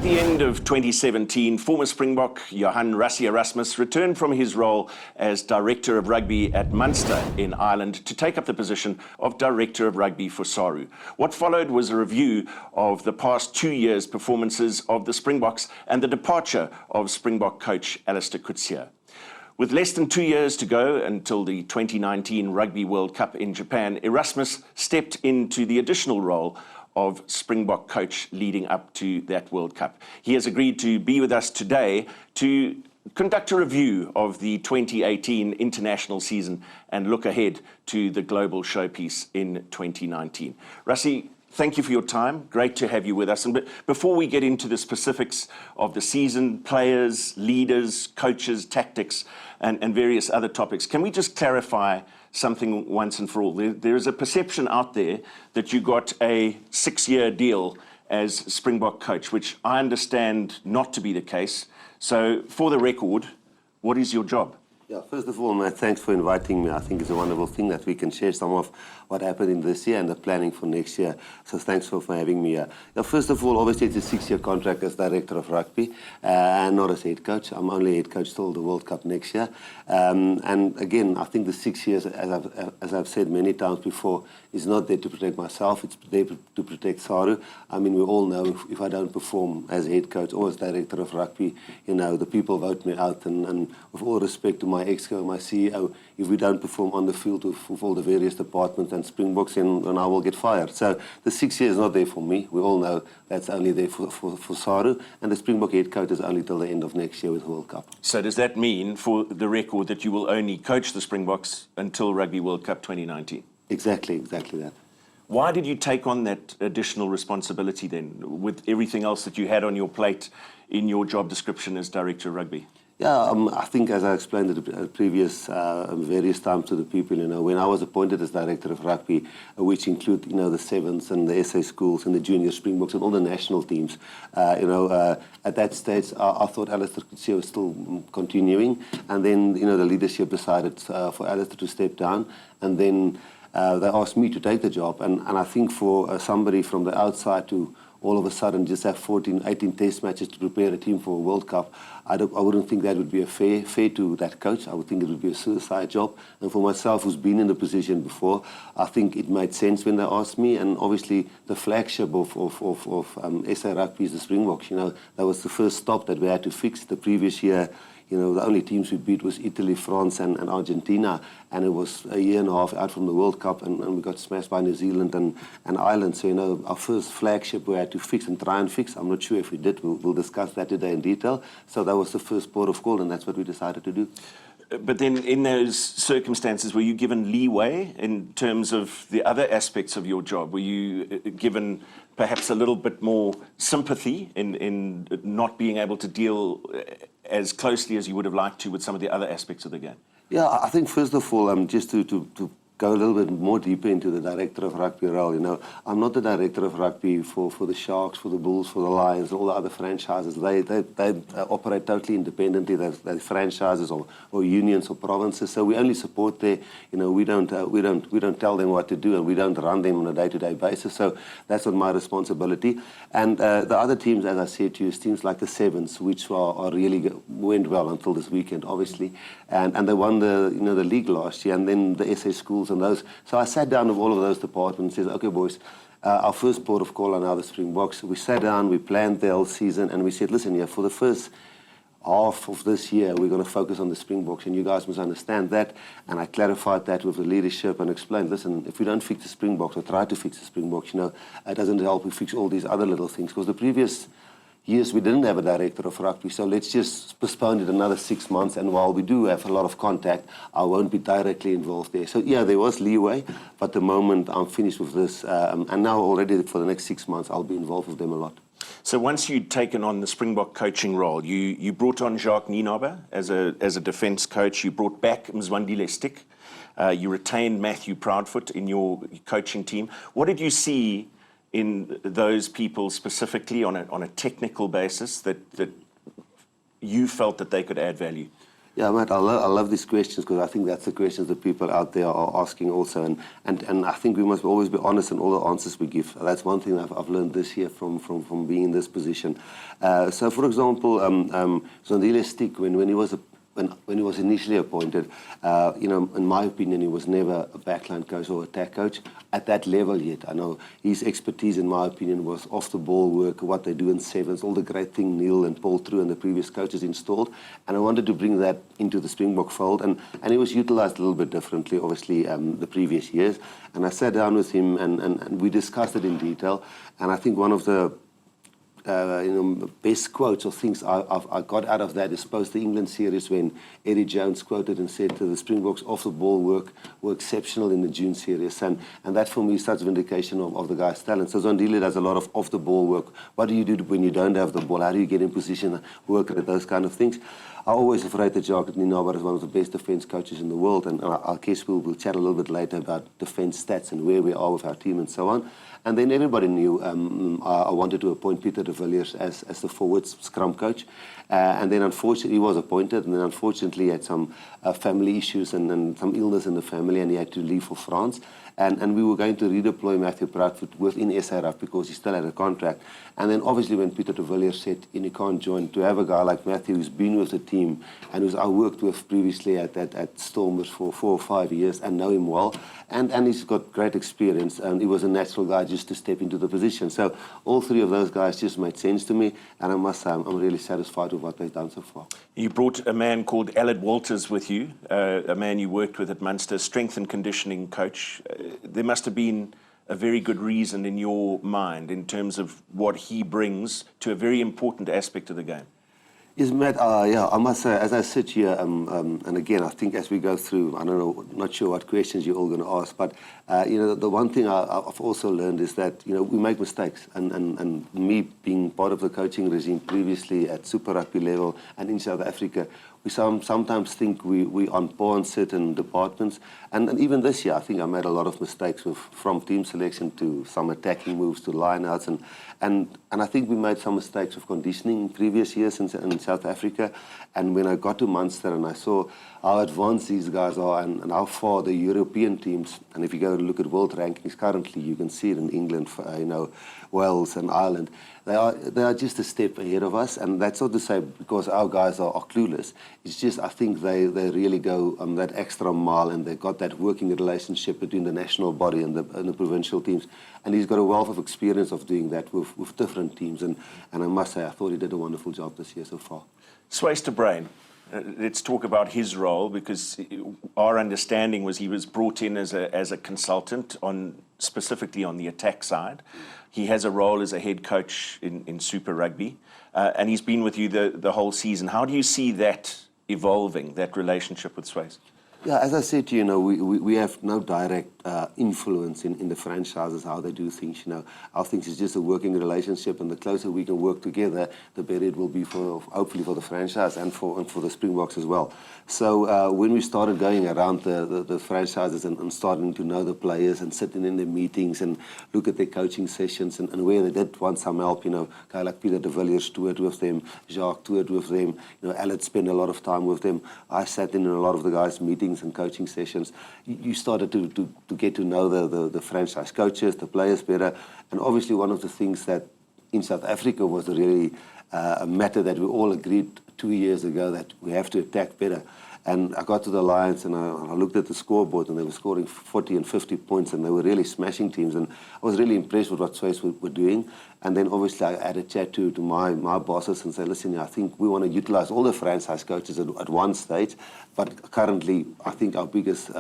At the end of 2017, former Springbok Rassie Erasmus returned from his role as Director of Rugby at Munster in Ireland to take up the position of Director of Rugby for SARU. What followed was a review of the past 2 years' performances of the Springboks and the departure of Springbok coach Alistair Coetzee. With less than 2 years to go until the 2019 Rugby World Cup in Japan, Erasmus stepped into the additional role of Springbok coach leading up to that World Cup. He has agreed to be with us today to conduct a review of the 2018 international season and look ahead to the global showpiece in 2019. Rassie, thank you for your time. Great to have you with us. And before we get into the specifics of the season, players, leaders, coaches, tactics, and various other topics, can we just clarify something once and for all? There is a perception out there that you got a 6-year deal as Springbok coach, which I understand not to be the case. So, for the record, what is your job? Yeah, first of all, Matt, thanks for inviting me. I think it's a wonderful thing that we can share some of what happened in this year and the planning for next year. So thanks for having me here. Now, first of all, obviously it's a 6-year contract as Director of Rugby and not as head coach. I'm only head coach till the World Cup next year. And again, I think the 6 years, as I've said many times before, is not there to protect myself, it's there to protect SARU. I mean, we all know if I don't perform as head coach or as Director of Rugby, you know, the people vote me out. And with all respect to my exco, my CEO, if we don't perform on the field with all the various departments and Springboks, then I will get fired. So the 6 years is not there for me. We all know that's only there for SARU, and the Springbok head coach is only till the end of next year with the World Cup. So does that mean, for the record, that you will only coach the Springboks until Rugby World Cup 2019? Exactly that. Why did you take on that additional responsibility then, with everything else that you had on your plate in your job description as Director of Rugby? Yeah, I think as I explained at the previous various times to the people, you know, when I was appointed as Director of Rugby, which include, you know, the Sevens and the SA schools and the junior Springboks and all the national teams, at that stage I thought Alistair Coetzee was still continuing, and then, you know, the leadership decided for Alistair to step down, and then they asked me to take the job, and I think for somebody from the outside to all of a sudden just have 14, 18 test matches to prepare a team for a World Cup, I wouldn't think that would be a fair to that coach. I would think it would be a suicide job. And for myself, who's been in the position before, I think it made sense when they asked me. And obviously, the flagship of SA Rugby is the Springboks. You know, that was the first stop that we had to fix the previous year. You know, the only teams we beat was Italy, France, and Argentina, and it was a year and a half out from the World Cup, and we got smashed by New Zealand and Ireland. So, you know, our first flagship we had to fix and try and fix. I'm not sure if we did. We'll discuss that today in detail. So that was the first port of call, and that's what we decided to do. But then in those circumstances, were you given leeway in terms of the other aspects of your job? Were you given perhaps a little bit more sympathy in not being able to deal as closely as you would have liked to with some of the other aspects of the game? Yeah, I think first of all, just to go a little bit more deeper into the Director of Rugby role, you know, I'm not the Director of Rugby for the Sharks, for the Bulls, for the Lions, and all the other franchises. They operate totally independently. They're franchises or unions or provinces. So we only support their, you know, we don't tell them what to do, and we don't run them on a day-to-day basis. So that's not my responsibility. And the other teams, as I said to you, is teams like the Sevens, which really went well until this weekend, obviously, and they won the league last year, and then the SA schools and those. So I sat down with all of those departments and said, okay, boys, our first port of call are now the Springboks. We sat down, we planned the whole season, and we said, listen, yeah, for the first half of this year, we're going to focus on the Springboks, and you guys must understand that. And I clarified that with the leadership and explained, listen, if we don't fix the Springboks or try to fix the Springboks, you know, it doesn't help we fix all these other little things, because the previous years we didn't have a Director of Rugby, so let's just postpone it another 6 months, and while we do have a lot of contact, I won't be directly involved there. So yeah, there was leeway, but the moment I'm finished with this, and now already for the next 6 months, I'll be involved with them a lot. So once you'd taken on the Springbok coaching role, you brought on Jacques Nienaber as a defence coach, you brought back Mzwandile Stick, you retained Matthew Proudfoot in your coaching team. What did you see in those people specifically on a technical basis that you felt that they could add value? Yeah, Matt, I love these questions because I think that's the questions that people out there are asking also. And I think we must always be honest in all the answers we give. That's one thing I've learned this year from being in this position. So, for example, Zondile Stick, when he was when he was initially appointed, in my opinion, he was never a backline coach or attack coach at that level yet. I know his expertise, in my opinion, was off-the-ball work, what they do in sevens, all the great thing Neil and Paul True and the previous coaches installed. And I wanted to bring that into the Springbok fold. And he was utilised a little bit differently, obviously, the previous years. And I sat down with him and we discussed it in detail. And I think one of the best quotes or things I got out of that is post the England series when Eddie Jones quoted and said to the Springboks, off the ball work were exceptional in the June series, and that for me is such vindication of the guy's talent. So Zondile does a lot of off the ball work. What do you do when you don't have the ball? How do you get in position, work at those kind of things? I always have rated Jacques Nienaber as one of the best defence coaches in the world, and I guess we'll chat a little bit later about defence stats and where we are with our team and so on. And then everybody knew I wanted to appoint Pieter de Villiers as the forward scrum coach. And then unfortunately he was appointed, and then unfortunately he had some family issues and some illness in the family, and he had to leave for France. And we were going to redeploy Matthew Pearce within SRF because he still had a contract. And then obviously when Pieter de Villiers said, you can't join, to have a guy like Matthew who's been with the team and who's I worked with previously at Stormers for 4 or 5 years and know him well, and he's got great experience, and he was a natural guy just to step into the position. So all three of those guys just made sense to me, and I must say I'm really satisfied with what they've done so far. You brought a man called Aled Walters with you, a man you worked with at Munster, strength and conditioning coach. There must have been a very good reason in your mind in terms of what he brings to a very important aspect of the game. Yes, Matt, yeah, I must say, as I sit here, and again, I think as we go through, I don't know, not sure what questions you're all going to ask, but, the one thing I've also learned is that, we make mistakes. And me being part of the coaching regime previously at Super Rugby level and in South Africa, we sometimes think we on par in certain departments. And even this year, I think I made a lot of mistakes from team selection to some attacking moves to line-outs. And I think we made some mistakes with conditioning in previous years in South Africa. And when I got to Munster and I saw how advanced these guys are and how far the European teams, and if you go and look at world rankings currently, you can see it in England, Wales and Ireland, they are just a step ahead of us. And that's not to say because our guys are clueless. It's just I think they really go that extra mile, and they've got that working relationship between the national body and the provincial teams. And he's got a wealth of experience of doing that with different teams. And I must say, I thought he did a wonderful job this year so far. Swayze de Bruin, let's talk about his role, because our understanding was he was brought in as a consultant specifically on the attack side. He has a role as a head coach in Super Rugby, and he's been with you the whole season. How do you see that evolving, that relationship with Swayze? Yeah, as I said to you, we have no direct influence in the franchises, how they do things. Our things is just a working relationship, and the closer we can work together, the better it will be hopefully for the franchise and for the Springboks as well. So when we started going around the franchises and starting to know the players and sitting in their meetings and look at their coaching sessions and where they did want some help, guy like Pieter de Villiers toured with them, Jacques toured with them, Aled spent a lot of time with them. I sat in a lot of the guys' meetings and coaching sessions. You started to get to know the franchise coaches, the players better. And obviously one of the things that in South Africa was really a matter that we all agreed 2 years ago, that we have to attack better. And I got to the Lions and I looked at the scoreboard, and they were scoring 40 and 50 points, and they were really smashing teams. And I was really impressed with what Swayze were doing. And then obviously I had a chat to my bosses and said, listen, I think we want to utilize all the franchise coaches at one stage. But currently, I think our biggest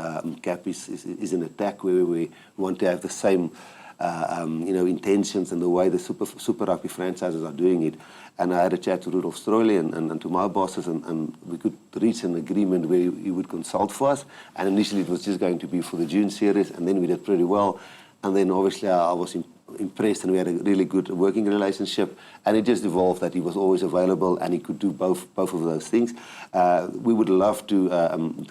gap is in attack, where we want to have the same intentions and the way the Super Rugby franchises are doing it. And I had a chat to Rudolf Stroyle and to my bosses, and we could reach an agreement where he would consult for us. And initially it was just going to be for the June series, and then we did pretty well. And then obviously I was impressed, and we had a really good working relationship. And it just evolved that he was always available and he could do both of those things. We would love to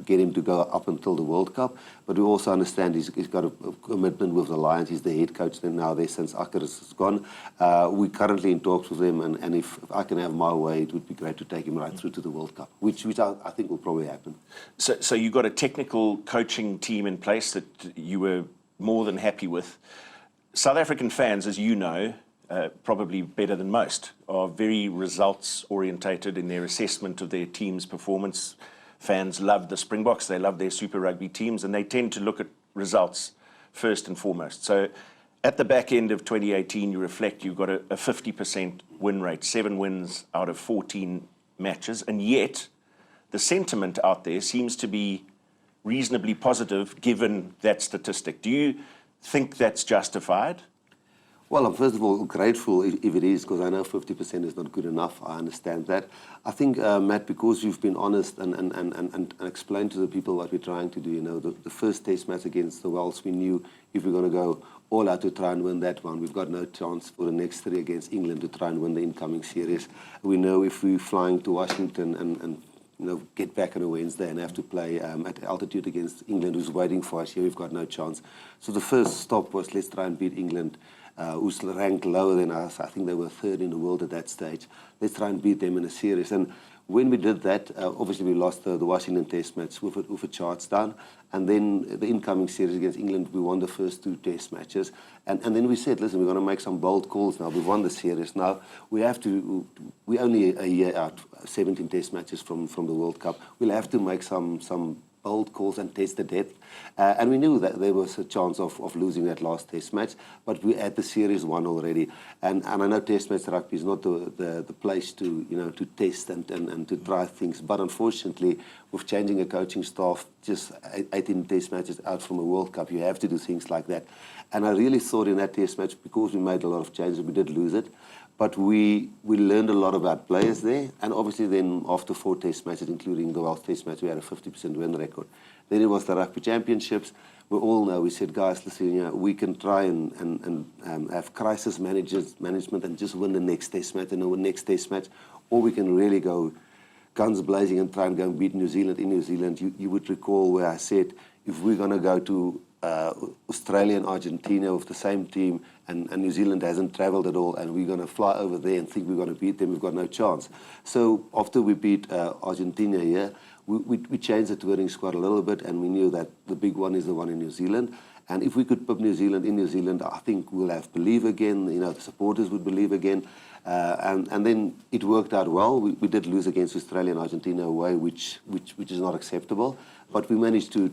get him to go up until the World Cup, but we also understand he's got a commitment with the Lions. He's the head coach now there since Akker has gone. We're currently in talks with him, and if I can have my way, it would be great to take him right through to the World Cup, which I think will probably happen. So you got a technical coaching team in place that you were more than happy with. South African fans, as you know, probably better than most, are very results-orientated in their assessment of their team's performance. Fans love the Springboks, they love their Super Rugby teams, and they tend to look at results first and foremost. So at the back end of 2018, you reflect you've got a 50% win rate, 7 wins out of 14 matches, and yet the sentiment out there seems to be reasonably positive given that statistic. Do you think that's justified? Well, I'm first of all grateful if it is, because I know 50% is not good enough. I understand that. I think, Matt, because you've been honest and explained to the people what we're trying to do, you know, the first test match against the Wales, we knew if we're going to go all out to try and win that one, we've got no chance for the next 3 against England to try and win the incoming series. We know if we're flying to Washington and you know, get back on a Wednesday and have to play at altitude against England, who's waiting for us here, we've got no chance. So the first stop was, let's try and beat England, who's ranked lower than us. I think they were 3rd in the world at that stage. Let's try and beat them in a series. And when we did that, obviously we lost the Washington Test match with a charge down. And then the incoming series against England, we won the first 2 Test matches. And then we said, listen, we're going to make some bold calls now. We've won the series. Now we're only a year out, 17 Test matches from the World Cup. We'll have to make some bold calls and test the depth. And we knew that there was a chance of losing that last Test match, but we had the series won already. And I know Test match rugby is not the place to, you know, to test and to try things. But unfortunately, with changing a coaching staff, just 18 Test matches out from a World Cup, you have to do things like that. And I really thought in that Test match, because we made a lot of changes, we did lose it. But we learned a lot about players there, and obviously then after 4 Test matches, including the Wales Test match, we had a 50% win record. Then it was the Rugby Championships. We all know, we said, guys, listen, you know, we can try and have crisis management and just win the next Test match and the next Test match, or we can really go guns blazing and try and go and beat New Zealand in New Zealand. You would recall where I said, if we're going to go to Australia and Argentina with the same team, and New Zealand hasn't travelled at all, and we're going to fly over there and think we're going to beat them, we've got no chance. So after we beat Argentina here, we changed the touring squad a little bit, and we knew that the big one is the one in New Zealand. And if we could put New Zealand in New Zealand, I think we'll have belief again, you know, the supporters would believe again. And then it worked out well. We did lose against Australia and Argentina away, which is not acceptable. But we managed to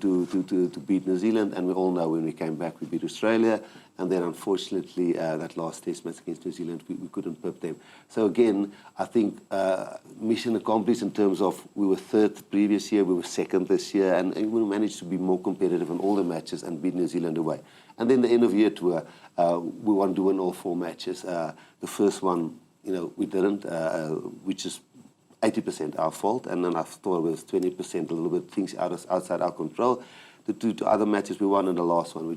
beat New Zealand, and we all know when we came back, we beat Australia. And then, unfortunately, that last Test match against New Zealand, we couldn't pip them. So again, I think mission accomplished in terms of we were 3rd the previous year, we were 2nd this year, and we managed to be more competitive in all the matches and beat New Zealand away. And then the end of year tour, we wanted to win all 4 matches. The first one, you know, we didn't, which is 80% our fault, and then I thought it was 20%, a little bit things outside our control. The 2 other matches we won, and the last one,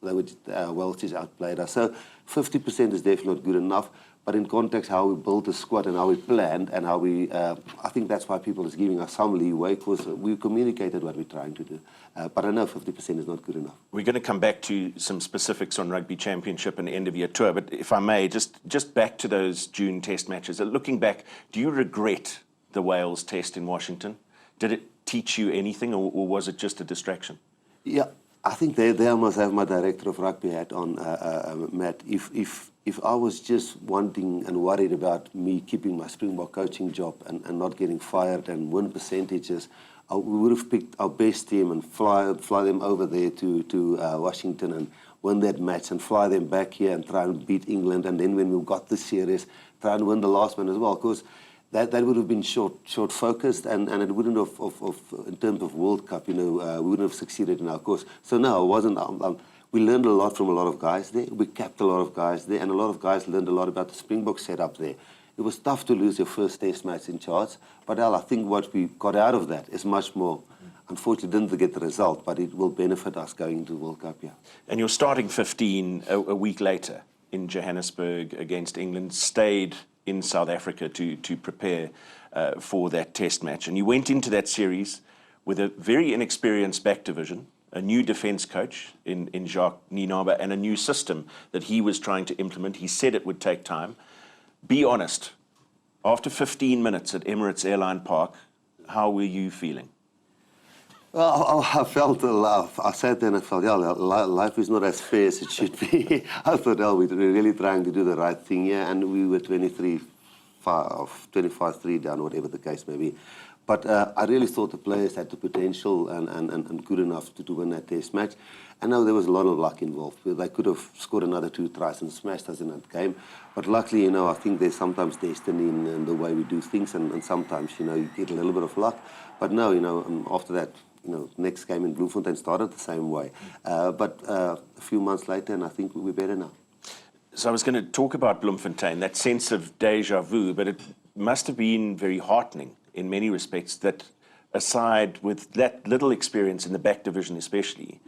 Wales just outplayed us. So 50% is definitely not good enough, but in context how we built the squad and how we planned and how we, I think that's why people is giving us some leeway, because we communicated what we're trying to do. But I know 50% is not good enough. We're going to come back to some specifics on Rugby Championship and end of year tour, but if I may, just back to those June Test matches. Looking back, do you regret the Wales Test in Washington? Did it teach you anything, or was it just a distraction? Yeah, I think there I must have my director of rugby hat on, Matt. If I was just wanting and worried about me keeping my Springbok coaching job and not getting fired and win percentages, we would have picked our best team and fly them over there to Washington and win that match and fly them back here and try and beat England. And then when we got the series, try and win the last one as well. Because that would have been short-focused, and it wouldn't have, in terms of World Cup, you know, we wouldn't have succeeded in our course. So no, it wasn't. We learned a lot from a lot of guys there. We kept a lot of guys there, and a lot of guys learned a lot about the Springbok setup there. It was tough to lose your first Test match in charge, but I think what we got out of that is much more. Unfortunately, didn't get the result, but it will benefit us going into the World Cup, yeah. And you're starting 15 a week later. in Johannesburg against England, stayed in South Africa to prepare for that test match. And you went into that series with a very inexperienced back division, a new defence coach in Jacques Nienaber, and a new system that he was trying to implement. He said it would take time. Be honest, after 15 minutes at Emirates Airline Park, how were you feeling? Well, I felt a laugh. I sat there and I felt, yeah, life is not as fair as it should be. I thought, oh, we're really trying to do the right thing here, and we were 25-3 down, whatever the case may be. But I really thought the players had the potential and good enough to win that test match. I know there was a lot of luck involved. They could have scored another 2 tries and smashed us in that game. But luckily, I think there's sometimes destiny in the way we do things, and sometimes, you get a little bit of luck. But no, after that, next game in Bloemfontein started the same way. But a few months later, and I think we're better now. So I was going to talk about Bloemfontein, that sense of déjà vu, but it must have been very heartening in many respects that aside with that little experience in the back division especially,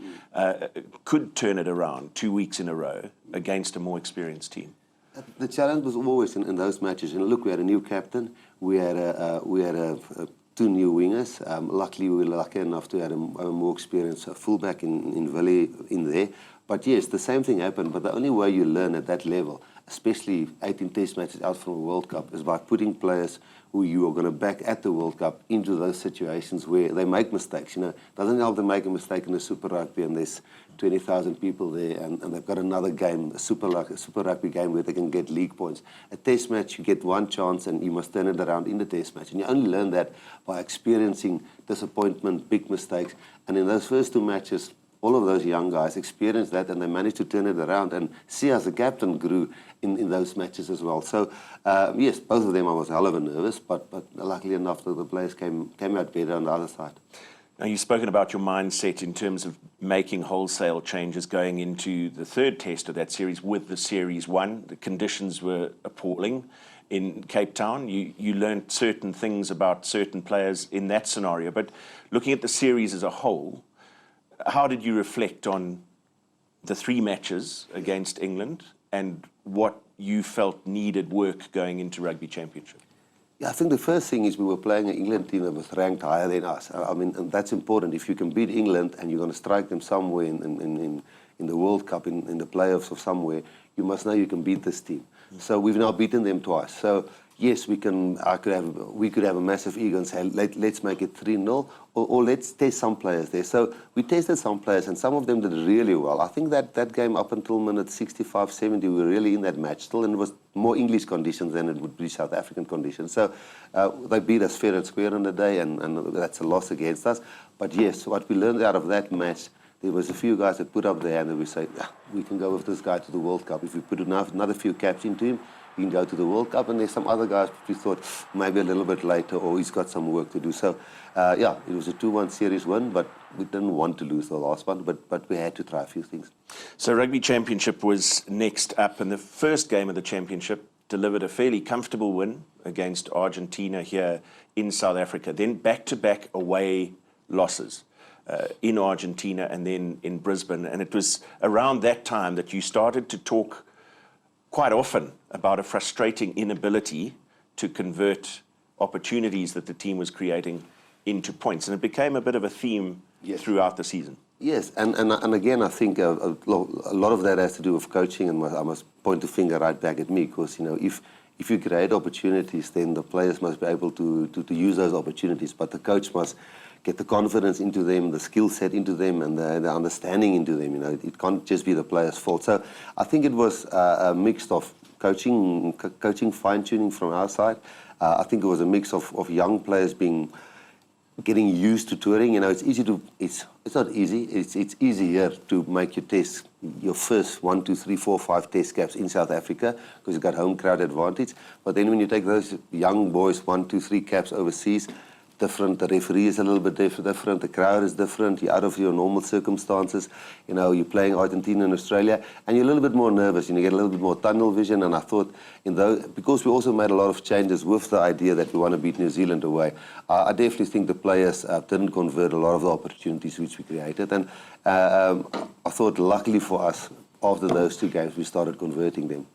could turn it around 2 weeks in a row against a more experienced team. The challenge was always in those matches. Look, we had a new captain, we had 2 new wingers. Luckily, we were lucky enough to have a more experienced fullback in Willie in there. But yes, the same thing happened. But the only way you learn at that level, especially 18 test matches out from a World Cup, is by putting players who you are going to back at the World Cup into those situations where they make mistakes. It doesn't help them make a mistake in a Super Rugby and there's 20,000 people there and they've got another game, a Super Rugby game where they can get league points. A test match, you get one chance and you must turn it around in the test match. And you only learn that by experiencing disappointment, big mistakes. And in those first 2 matches, all of those young guys experienced that and they managed to turn it around and see as the captain grew in those matches as well. So, yes, both of them I was hell of a nervous, but luckily enough that the players came out better on the other side. Now, you've spoken about your mindset in terms of making wholesale changes going into the 3rd test of that series with the Series 1. The conditions were appalling in Cape Town. You learned certain things about certain players in that scenario, but looking at the series as a whole, how did you reflect on the 3 matches against England and what you felt needed work going into Rugby Championship? Yeah, I think the first thing is we were playing an England team that was ranked higher than us. I mean, and that's important. If you can beat England and you're going to strike them somewhere in the World Cup, in the playoffs or somewhere, you must know you can beat this team. So we've now beaten them twice. So yes, we could have a massive ego and say, let's make it 3-0, or let's test some players there. So we tested some players, and some of them did really well. I think that game up until minute 65, 70, we were really in that match still, and it was more English conditions than it would be South African conditions. So they beat us fair and square on the day, and that's a loss against us. But yes, what we learned out of that match, there was a few guys that put up their hand and we say, we can go with this guy to the World Cup. If we put another few caps into him, he can go to the World Cup. And there's some other guys we thought maybe a little bit later, or he's got some work to do. So, yeah, it was a 2-1 series win, but we didn't want to lose the last one, but we had to try a few things. So Rugby Championship was next up, and the first game of the championship delivered a fairly comfortable win against Argentina here in South Africa. Then back-to-back away losses. In Argentina and then in Brisbane. And it was around that time that you started to talk quite often about a frustrating inability to convert opportunities that the team was creating into points. And it became a bit of a theme throughout the season. Yes, and again, I think a lot of that has to do with coaching, and I must point the finger right back at me, because, if you create opportunities, then the players must be able to use those opportunities, but the coach must get the confidence into them, the skill set into them, and the understanding into them. It can't just be the players' fault. So I think it was a mix of coaching fine-tuning from our side. I think it was a mix of young players getting used to touring. It's not easy. It's easier to make your first 1, 2, 3, 4, 5 test caps in South Africa because you've got home crowd advantage. But then when you take those young boys 1, 2, 3 caps overseas, different, the referee is a little bit different, the crowd is different, you're out of your normal circumstances, you're playing Argentina and Australia, and you're a little bit more nervous, you get a little bit more tunnel vision, and I thought, because we also made a lot of changes with the idea that we want to beat New Zealand away, I definitely think the players didn't convert a lot of the opportunities which we created, and I thought, luckily for us, after those 2 games, we started converting them.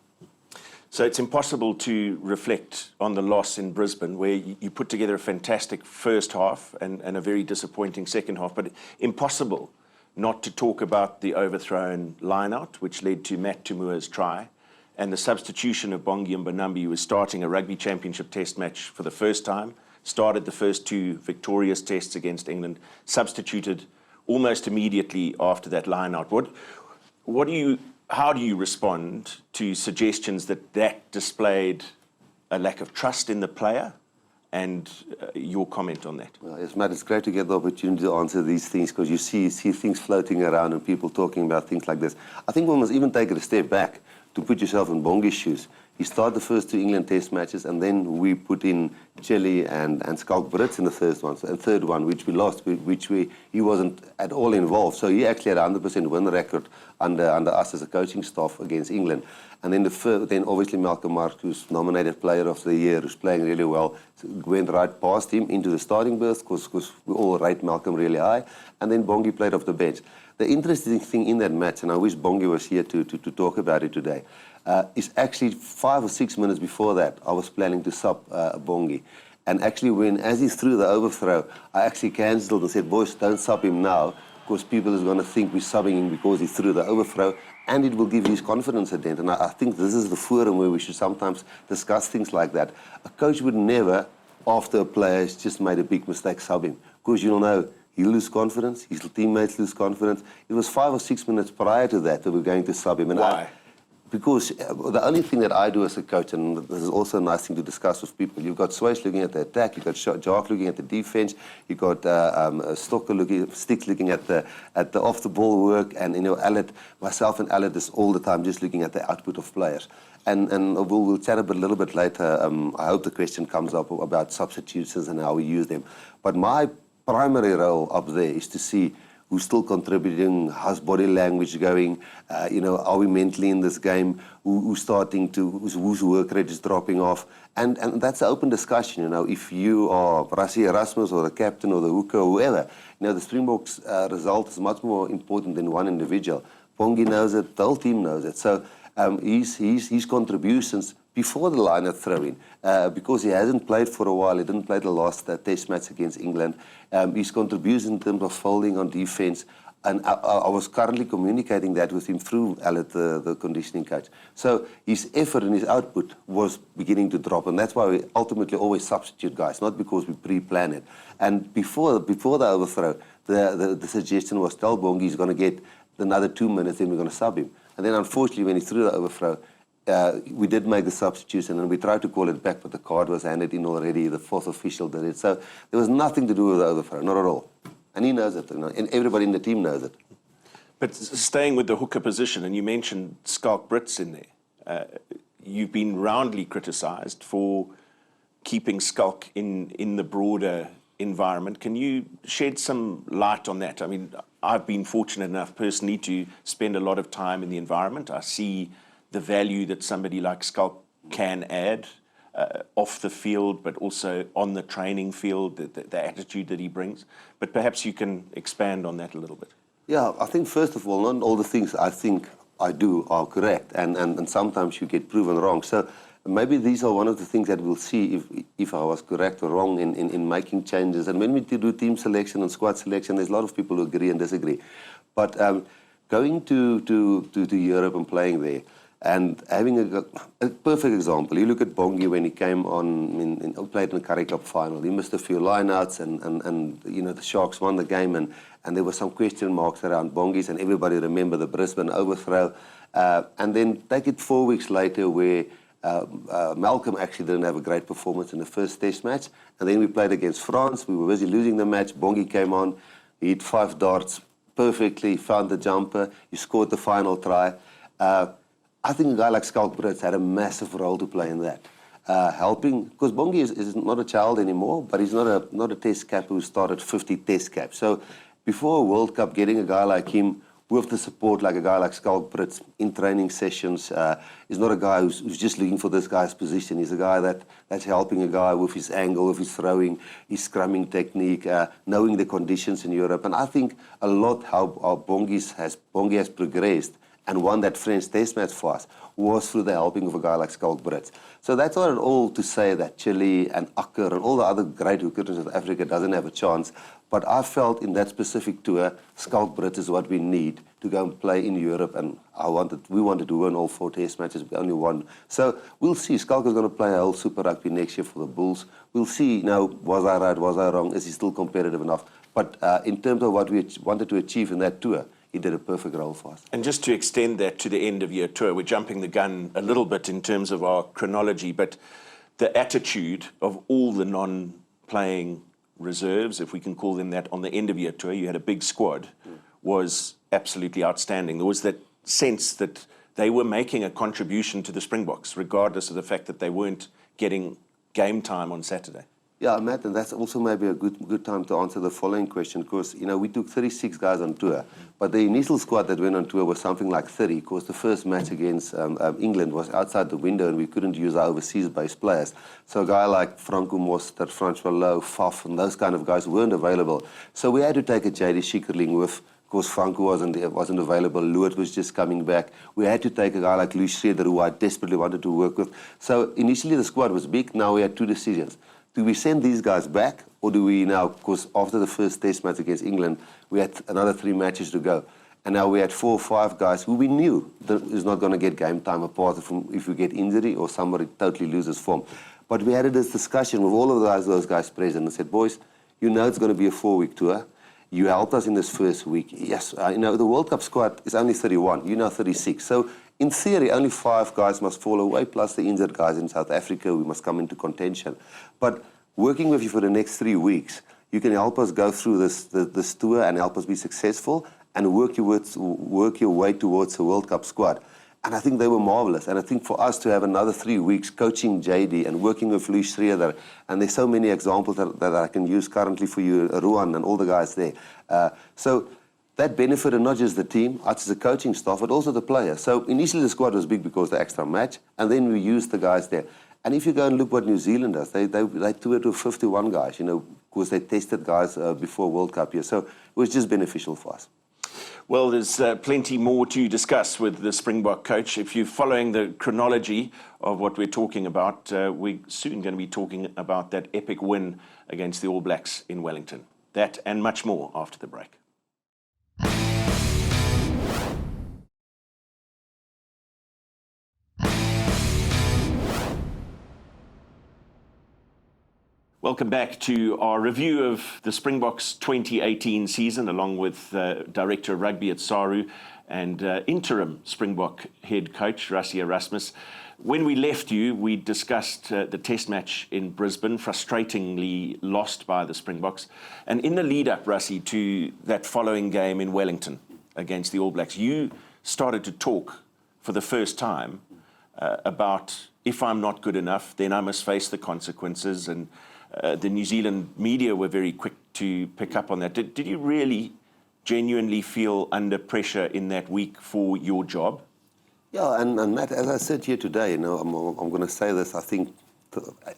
So it's impossible to reflect on the loss in Brisbane, where you put together a fantastic first half and a very disappointing second half, but impossible not to talk about the overthrown line-out, which led to Matt Tumua's try, and the substitution of Bongi Mbonambi, who was starting a Rugby Championship test match for the first time, started the first 2 victorious tests against England, substituted almost immediately after that line-out. How do you respond to suggestions that displayed a lack of trust in the player, and your comment on that? Well, yes, Matt, it's great to get the opportunity to answer these things, because you see things floating around and people talking about things like this. I think one must even take it a step back to put yourself in Bongi's shoes. He started the first 2 England test matches, and then we put in Chile and Skalk Brits in the third one, which we lost, he wasn't at all involved. So he actually had a 100% win record under us as a coaching staff against England. And then obviously Malcolm Marx, who's nominated Player of the Year, who's playing really well, went right past him into the starting berth, because we all rate Malcolm really high. And then Bongi played off the bench. The interesting thing in that match, and I wish Bongi was here to talk about it today, is actually 5 or 6 minutes before that, I was planning to sub Bongi. And actually, as he threw the overthrow, I actually cancelled and said, boys, don't sub him now, because people is going to think we're subbing him because he threw the overthrow, and it will give his confidence a dent. And I think this is the forum where we should sometimes discuss things like that. A coach would never, after a player has just made a big mistake, sub him, because you'll know he'll lose confidence, his teammates lose confidence. It was 5 or 6 minutes prior to that we were going to sub him. And why? Because the only thing that I do as a coach, and this is also a nice thing to discuss with people, you've got Swayze looking at the attack, you've got Jark looking at the defense, you've got Sticks looking at the off-the-ball work, and myself and Aled is all the time just looking at the output of players. And we'll chat a little bit later. I hope the question comes up about substitutions and how we use them. But my primary role up there is to see who's still contributing, how's body language going, are we mentally in this game, whose work rate is dropping off. And that's an open discussion, if you are Rassie, Erasmus, or the captain, or the hooker, or whoever, the Springboks result is much more important than one individual. Bongi knows it, the whole team knows it. So his contributions before the line of throw-in, because he hasn't played for a while, he didn't play the last test match against England, his contributions in terms of folding on defence, and I was currently communicating that with him through Aled, the conditioning coach. So his effort and his output was beginning to drop, and that's why we ultimately always substitute guys, not because we pre-plan it. And before the overthrow, the suggestion was, tell Bongi he's going to get another 2 minutes, then we're going to sub him. And then unfortunately, when he threw the overthrow, we did make the substitution, and we tried to call it back, but the card was handed in already. The 4th official did it. So there was nothing to do with the overthrow, not at all. And he knows it, and everybody in the team knows it. But staying with the hooker position, and you mentioned Skalk Brits in there, you've been roundly criticised for keeping Skalk in the broader environment. Can you shed some light on that? I mean, I've been fortunate enough personally to spend a lot of time in the environment. I see the value that somebody like Skalk can add off the field, but also on the training field, the attitude that he brings. But perhaps you can expand on that a little bit. Yeah, I think first of all, not all the things I think I do are correct, and sometimes you get proven wrong. So maybe these are one of the things that we'll see if I was correct or wrong in making changes. And when we do team selection and squad selection, there's a lot of people who agree and disagree. But going to Europe and playing there, and having a perfect example, you look at Bongi when he came on, played in the Currie Club final. He missed a few lineouts, and the Sharks won the game, and there were some question marks around Bongi's, and everybody remember the Brisbane overthrow. And then take it 4 weeks later, where Malcolm actually didn't have a great performance in the first test match, and then we played against France. We were busy losing the match. Bongi came on, he hit 5 darts perfectly, found the jumper, he scored the final try. I think a guy like Skalk Brits had a massive role to play in that, helping, because Bongi is not a child anymore, but he's not a test cap who started 50 test caps. So before a World Cup, getting a guy like him with the support like a guy like Skalk Brits in training sessions, is not a guy who's just looking for this guy's position. He's a guy that's helping a guy with his angle, with his throwing, his scrumming technique, knowing the conditions in Europe. And I think a lot how Bongi has progressed, and won that French test match for us was through the helping of a guy like Schalk Brits. So that's not at all to say that Chile and Akker and all the other great hookers in South Africa doesn't have a chance. But I felt in that specific tour, Schalk Brits is what we need to go and play in Europe. And we wanted to win all 4 test matches. We only won. So we'll see. Schalk is going to play a whole Super Rugby next year for the Bulls. We'll see, was I right, was I wrong? Is he still competitive enough? But in terms of what we wanted to achieve in that tour, he did a perfect role for us. And just to extend that to the end of your tour, we're jumping the gun a little bit in terms of our chronology, but the attitude of all the non-playing reserves, if we can call them that, on the end of your tour, you had a big squad, was absolutely outstanding. There was that sense that they were making a contribution to the Springboks, regardless of the fact that they weren't getting game time on Saturday. Yeah, Matt, and that's also maybe a good time to answer the following question, because, we took 36 guys on tour, but the initial squad that went on tour was something like 30, because the first match against England was outside the window and we couldn't use our overseas-based players. So a guy like Franco Mostert, Francois Lowe, Faf, and those kind of guys weren't available. So we had to take a J.D. Schikkerling with. Of course, Franco wasn't available. Lewis was just coming back. We had to take a guy like Luis Schreder, who I desperately wanted to work with. So initially the squad was big. Now we had 2 decisions. Do we send these guys back, or do we now, because after the first test match against England, we had another 3 matches to go. And now we had 4 or 5 guys who we knew that is not going to get game time, apart from if we get injury or somebody totally loses form. But we had this discussion with all of those guys present and said, boys, it's going to be a 4-week tour. You helped us in this first week. Yes, the World Cup squad is only 31. 36. So in theory, only 5 guys must fall away, plus the injured guys in South Africa. We must come into contention. But working with you for the next 3 weeks, you can help us go through this tour and help us be successful and work your way towards the World Cup squad. And I think they were marvelous. And I think for us to have another 3 weeks coaching JD and working with Luis Schreder, and there's so many examples that I can use currently for you, Ruan and all the guys there. So that benefited not just the team, us as a coaching staff, but also the players. So initially the squad was big because of the extra match, and then we used the guys there. And if you go and look what New Zealand does, they toured with 51 guys, because they tested guys before World Cup here. So it was just beneficial for us. Well, there's plenty more to discuss with the Springbok coach. If you're following the chronology of what we're talking about, we're soon going to be talking about that epic win against the All Blacks in Wellington. That and much more after the break. Welcome back to our review of the Springboks 2018 season, along with Director of Rugby at SARU and interim Springbok head coach, Rassie Erasmus. When we left you, we discussed the test match in Brisbane, frustratingly lost by the Springboks. And in the lead-up, Rassie, to that following game in Wellington against the All Blacks, you started to talk for the first time about, if I'm not good enough, then I must face the consequences. And the New Zealand media were very quick to pick up on that. Did you really genuinely feel under pressure in that week for your job? Yeah, and Matt, as I said here today, I'm going to say this, I think,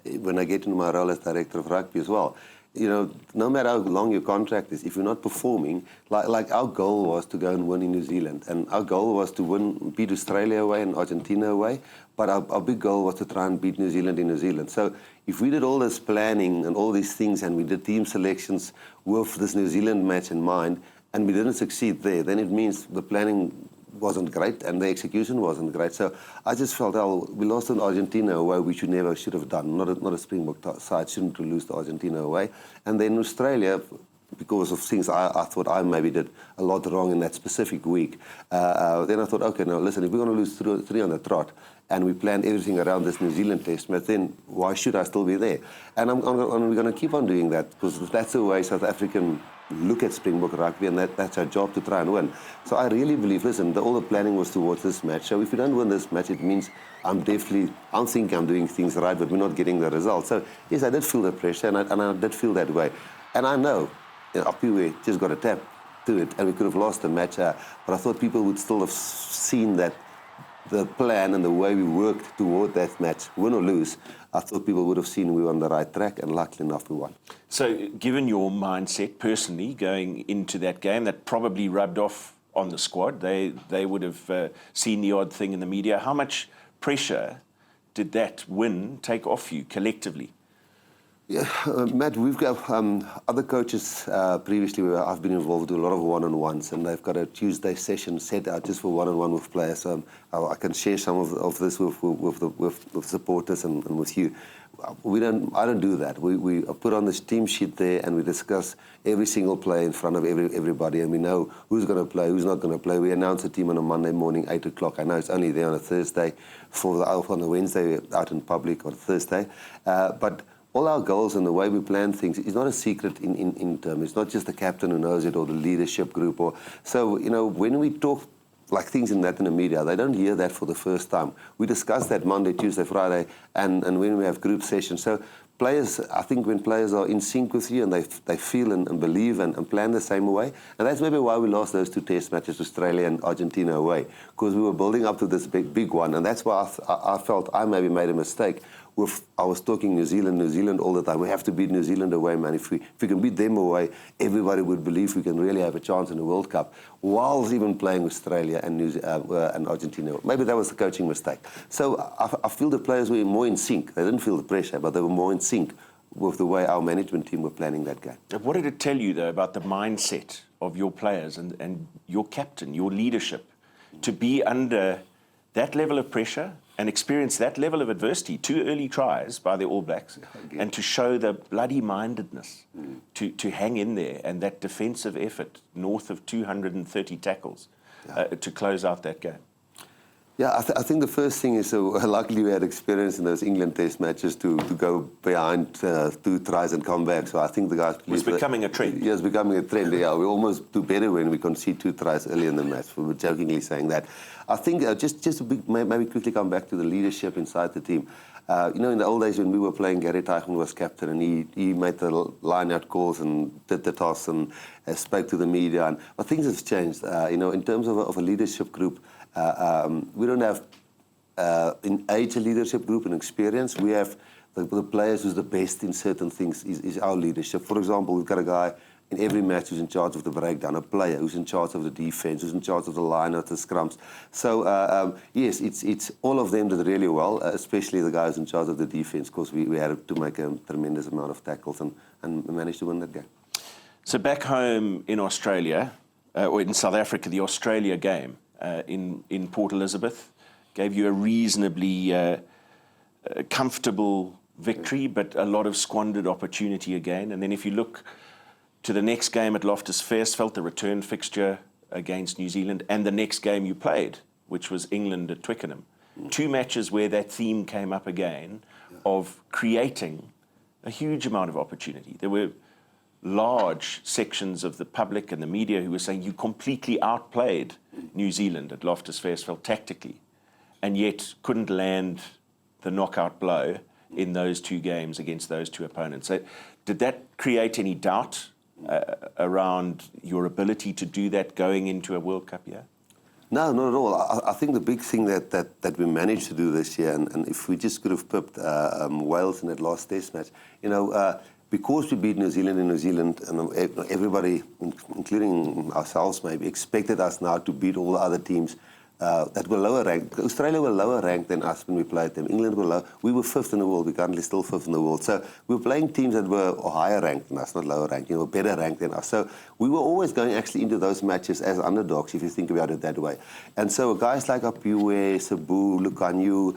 when I get into my role as Director of Rugby as well, no matter how long your contract is, if you're not performing, like our goal was to go and win in New Zealand, and our goal was to beat Australia away and Argentina away, but our big goal was to try and beat New Zealand in New Zealand. So if we did all this planning and all these things, and we did team selections with this New Zealand match in mind, and we didn't succeed there, then it means the planning wasn't great and the execution wasn't great. So I just felt, we lost in Argentina away, which we never should have done. Not a Springbok side shouldn't lose to Argentina away. And then Australia, because of things I thought I maybe did a lot wrong in that specific week, then I thought, okay, now listen, if we're going to lose 3 on the trot, and we planned everything around this New Zealand test match, then why should I still be there? And we're going to keep on doing that, because that's the way South African look at Springbok rugby, and that's our job to try and win. So I really believe, listen, all the planning was towards this match. So if we don't win this match, it means I'm thinking I'm doing things right, but we're not getting the result. So yes, I did feel the pressure, and I did feel that way. And I know, we just got a tap to it, and we could have lost the match. But I thought people would still have seen that the plan and the way we worked toward that match, win or lose, I thought people would have seen we were on the right track, and luckily enough we won. So given your mindset personally going into that game, that probably rubbed off on the squad. They would have seen the odd thing in the media. How much pressure did that win take off you collectively? Yeah, Matt, we've got other coaches previously where I've been involved with a lot of one-on-ones, and they've got a Tuesday session set out just for one-on-one with players. I can share some of this with supporters and with you. I don't do that. We put on this team sheet there, and we discuss every single play in front of everybody, and we know who's going to play, who's not going to play. We announce the team on a Monday morning, 8 o'clock. I know it's only there on a Thursday, on the Wednesday out in public or Thursday, but all our goals and the way we plan things is not a secret in term. It's not just the captain who knows it or the leadership group. So, when we talk like things in the media, they don't hear that for the first time. We discuss that Monday, Tuesday, Friday, and when we have group sessions. So players, I think when players are in sync with you and they feel and believe and plan the same way, and that's maybe why we lost those 2 test matches, Australia and Argentina away, because we were building up to this big one, and that's why I felt I maybe made a mistake. I was talking New Zealand all the time. We have to beat New Zealand away, man. If we can beat them away, everybody would believe we can really have a chance in the World Cup, whilst even playing Australia and Argentina. Maybe that was the coaching mistake. So I feel the players were more in sync. They didn't feel the pressure, but they were more in sync with the way our management team were planning that game. What did it tell you, though, about the mindset of your players and your captain, your leadership, to be under that level of pressure and experience that level of adversity, 2 early tries by the All Blacks, and to show the bloody mindedness to hang in there, and that defensive effort north of 230 tackles to close out that game? Yeah, I think the first thing is, luckily we had experience in those England test matches to go behind 2 tries and come back. So I think the guys... It's becoming a trend. Yeah, it's becoming a trend. Yeah, we almost do better when we concede 2 tries early in the match. We were jokingly saying that. I think just to maybe quickly come back to the leadership inside the team. In the old days when we were playing, Gary Teichmann was captain, and he made the line-out calls and did the toss and spoke to the media. But things have changed. In terms of a leadership group, we don't have in age a leadership group and experience. We have the players who's the best in certain things is our leadership. For example, we've got a guy in every match who's in charge of the breakdown, a player who's in charge of the defense, who's in charge of the line-out, the scrums. So, yes, it's all of them did really well, especially the guys in charge of the defense, because we had to make a tremendous amount of tackles and managed to win that game. So back home in Australia, or in South Africa, the Australia game in Port Elizabeth gave you a reasonably comfortable victory, but a lot of squandered opportunity again. And then if you look to the next game at Loftus Versfeld, the return fixture against New Zealand, and the next game you played, which was England at Twickenham. 2 matches where that theme came up again of creating a huge amount of opportunity. There were large sections of the public and the media who were saying you completely outplayed New Zealand at Loftus Versfeld tactically, and yet couldn't land the knockout blow in those 2 games against those 2 opponents. So did that create any doubt around your ability to do that going into a World Cup year? No, not at all. I think the big thing that we managed to do this year, and if we just could have pipped Wales in that last test match, because we beat New Zealand in New Zealand, and everybody, including ourselves maybe, expected us now to beat all the other teams that were lower ranked. Australia were lower ranked than us when we played them. England were low. We were 5th in the world. We're currently still 5th in the world. So we were playing teams that were higher ranked than us, not lower ranked, better ranked than us. So we were always going actually into those matches as underdogs, if you think about it that way. And so guys like Apiwe, Sabu, Lukanyu,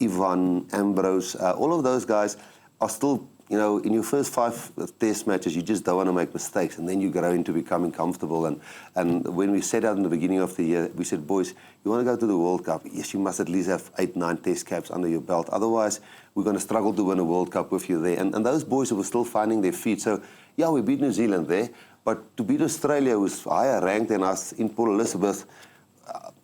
Ivan, Ambrose, all of those guys are still... in your first 5 test matches, you just don't want to make mistakes, and then you grow into becoming comfortable. And when we set out in the beginning of the year, we said, boys, you want to go to the World Cup? Yes, you must at least have 8, 9 test caps under your belt. Otherwise, we're going to struggle to win a World Cup with you there. And those boys were still finding their feet. So, yeah, we beat New Zealand there, but to beat Australia, who's higher ranked than us in Port Elizabeth,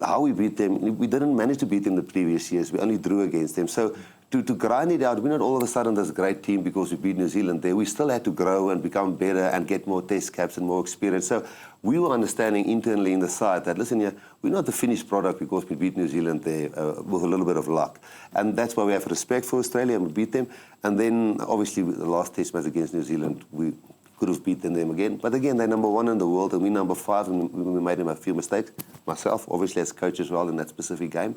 how we beat them, we didn't manage to beat them the previous years. We only drew against them. So to grind it out, we're not all of a sudden this great team because we beat New Zealand there. We still had to grow and become better and get more test caps and more experience. So we were understanding internally in the side that, listen here, we're not the finished product because we beat New Zealand there with a little bit of luck. And that's why we have respect for Australia and we beat them. And then, obviously, the last test match against New Zealand, we could have beaten them again. But again, they're number 1 in the world, and we're number 5, and we made a few mistakes. Myself, obviously, as coach as well in that specific game.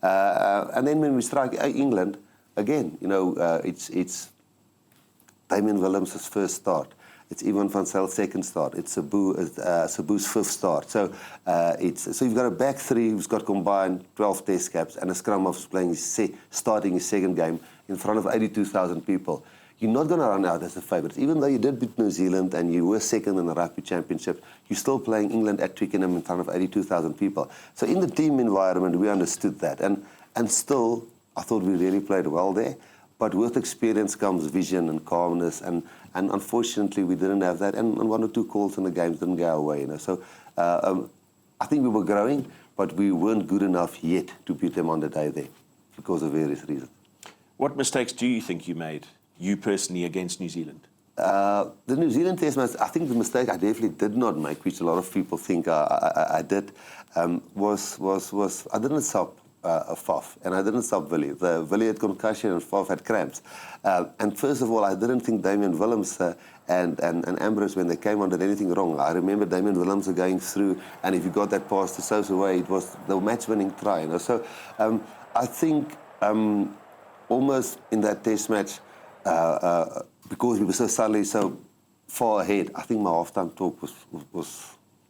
And then when we strike England, again, it's Damien Willem's first start. It's Ivan van Zyl second start. It's Sabu's 5th start. So you've got a back 3 who's got combined 12 test caps, and a scrum half starting his second game in front of 82,000 people. You're not going to run out as the favourites. Even though you did beat New Zealand and you were second in the Rugby Championship, you're still playing England at Twickenham in front of 82,000 people. So in the team environment, we understood that. And still, I thought we really played well there. But with experience comes vision and calmness, and unfortunately we didn't have that, and 1 or 2 calls in the games didn't go away. So I think we were growing, but we weren't good enough yet to beat them on the day there because of various reasons. What mistakes do you think you made, you personally, against New Zealand? The New Zealand test match, I think the mistake I definitely did not make, which a lot of people think I did, was I didn't stop Faf, and I didn't stop Willie. Willie had concussion and Faf had cramps. And first of all, I didn't think Damien Willems and Ambrose, when they came on, did anything wrong. I remember Damien Willems going through, and if you got that pass to Sosa away, it was the match-winning try. So I think almost in that test match, because we were so suddenly so far ahead, I think my halftime talk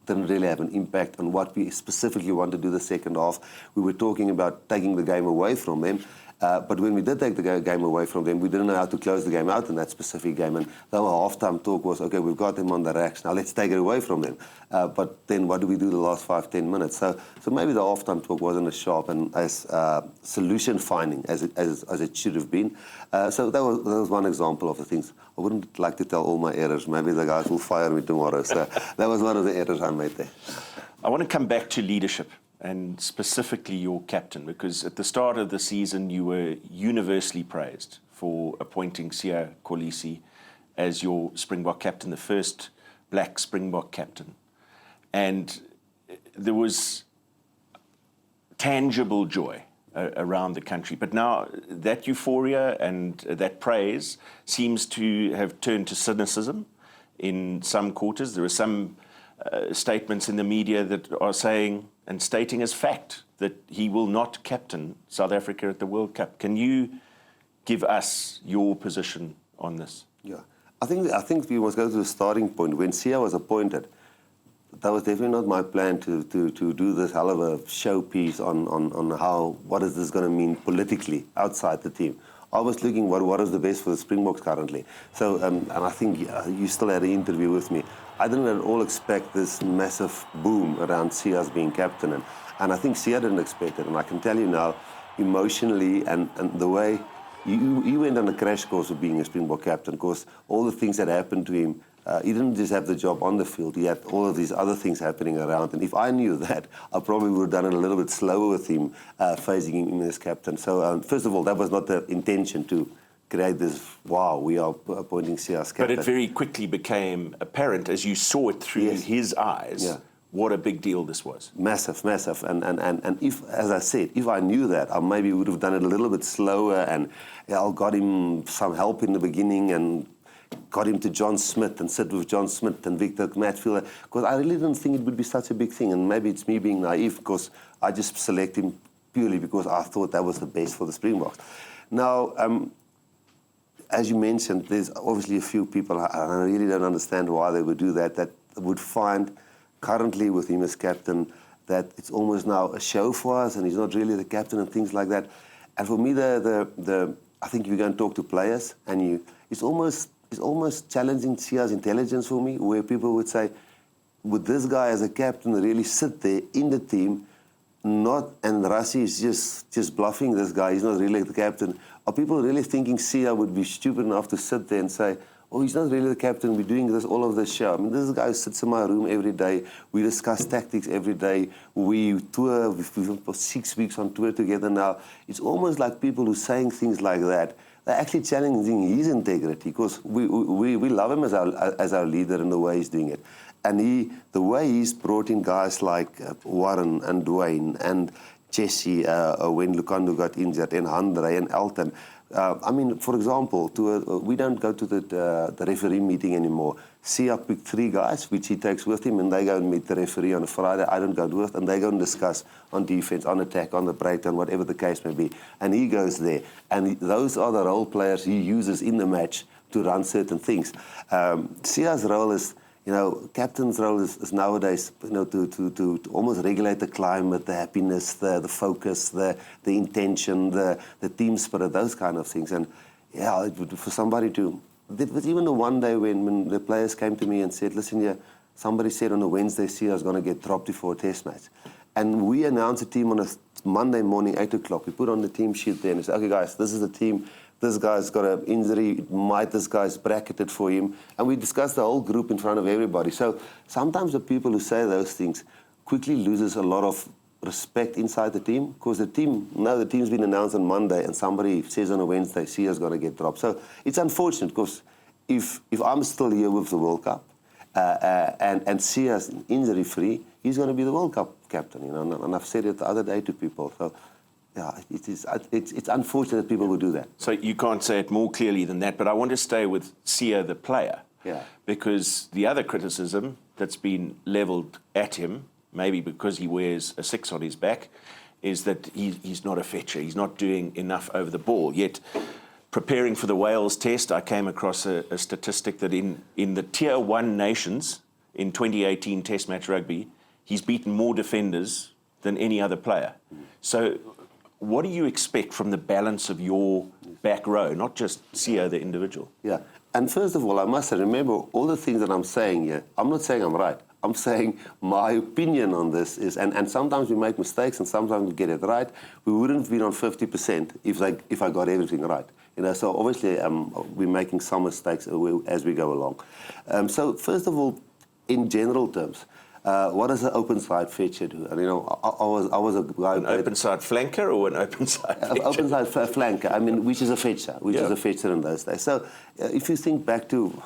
didn't really have an impact on what we specifically want to do the second half. We were talking about taking the game away from them, but when we did take the game away from them, we didn't know how to close the game out in that specific game. And our halftime talk was, okay, we've got them on the racks, now let's take it away from them. But then what do we do the last 5-10 minutes? So maybe the halftime talk wasn't as sharp and as solution finding as it should have been. So that was one example of the things. I wouldn't like to tell all my errors. Maybe the guys will fire me tomorrow. So that was one of the errors I made there. I want to come back to leadership, and specifically your captain, because at the start of the season you were universally praised for appointing Siya Kolisi as your Springbok captain, the first black Springbok captain. And there was tangible joy around the country. But now that euphoria and that praise seems to have turned to cynicism in some quarters. There are some statements in the media that are saying and stating as fact that he will not captain South Africa at the World Cup. Can you give us your position on this? Yeah, I think we must go to the starting point. When Siya was appointed, that was definitely not my plan to do this hell of a showpiece on how, what is this going to mean politically outside the team. I was looking what is the best for the Springboks currently. So, and I think you still had an interview with me. I didn't at all expect this massive boom around Siya's being captain. And I think Siya didn't expect it. And I can tell you now, emotionally and the way he went on a crash course of being a Springbok captain, because all the things that happened to him, he didn't just have the job on the field, he had all of these other things happening around. And if I knew that, I probably would have done it a little bit slower with him, phasing him in as captain. So first of all, that was not the intention to create this, wow, we are appointing Siya as captain. But it very quickly became apparent as you saw it through his eyes, what a big deal this was. Massive, massive. And if, as I said, if I knew that, I maybe would have done it a little bit slower, and I got him some help in the beginning and got him to John Smith and sit with John Smith and Victor Matfield, because I really didn't think it would be such a big thing. And maybe it's me being naive, because I just select him purely because I thought that was the best for the Springboks. Now, as you mentioned, there's obviously a few people, and I really don't understand why they would do that, that would find currently with him as captain that it's almost now a show for us and he's not really the captain and things like that. And for me, I think if you go and talk to players, and it's almost challenging Siya's intelligence for me, where people would say, would this guy as a captain really sit there in the team, and Rassie is just bluffing this guy, he's not really the captain? Are people really thinking Siya would be stupid enough to sit there and say, oh, he's not really the captain, we're doing all of this show? I mean, this guy who sits in my room every day, we discuss tactics every day, we tour, we've been for 6 weeks on tour together now. It's almost like people who are saying things like that, they're actually challenging his integrity, because we love him as our leader in the way he's doing it. And the way he's brought in guys like Warren and Dwayne and Jesse when Lukando got injured, and Andre and Elton, I mean, for example, we don't go to the referee meeting anymore. Sia picked 3 guys, which he takes with him, and they go and meet the referee on a Friday. I don't go with, and they go and discuss on defense, on attack, on the breakdown, whatever the case may be. And he goes there, and those are the role players he uses in the match to run certain things. Sia's role is, captain's role is nowadays, to almost regulate the climate, the happiness, the focus, the intention, the team spirit, those kind of things. And yeah, for somebody to, there was even the one day when the players came to me and said, listen here, somebody said on a Wednesday, Sia's going to get dropped before a test match. And we announced the team on a Monday morning, 8 o'clock. We put on the team sheet there and we said, okay guys, this is the team. This guy's got an injury, this guy's bracketed for him. And we discussed the whole group in front of everybody. So sometimes the people who say those things quickly loses a lot of respect inside the team, because the team's been announced on Monday and somebody says on a Wednesday, Sia's going to get dropped. So it's unfortunate, because if I'm still here with the World Cup and Sia's injury-free, he's going to be the World Cup captain, and I've said it the other day to people. So yeah, it's unfortunate that people would do that. So you can't say it more clearly than that, but I want to stay with Sia, the player. Yeah. Because the other criticism that's been levelled at him, maybe because he wears a 6 on his back, is that he's not a fetcher. He's not doing enough over the ball. Yet, preparing for the Wales test, I came across a statistic that in the Tier 1 nations in 2018 Test match rugby, he's beaten more defenders than any other player. So what do you expect from the balance of your back row, not just Sia, the individual? Yeah, and first of all, I must say, remember, all the things that I'm saying here, I'm not saying I'm right. I'm saying my opinion on this is, and sometimes we make mistakes and sometimes we get it right. We wouldn't have been on 50% if I got everything right. So obviously we're making some mistakes as we go along. So first of all, in general terms, what does an open side fetcher do? And, I was a guy. An open side flanker or an open side fetcher? Open side flanker, which is a fetcher, is a fetcher in those days. So if you think back to,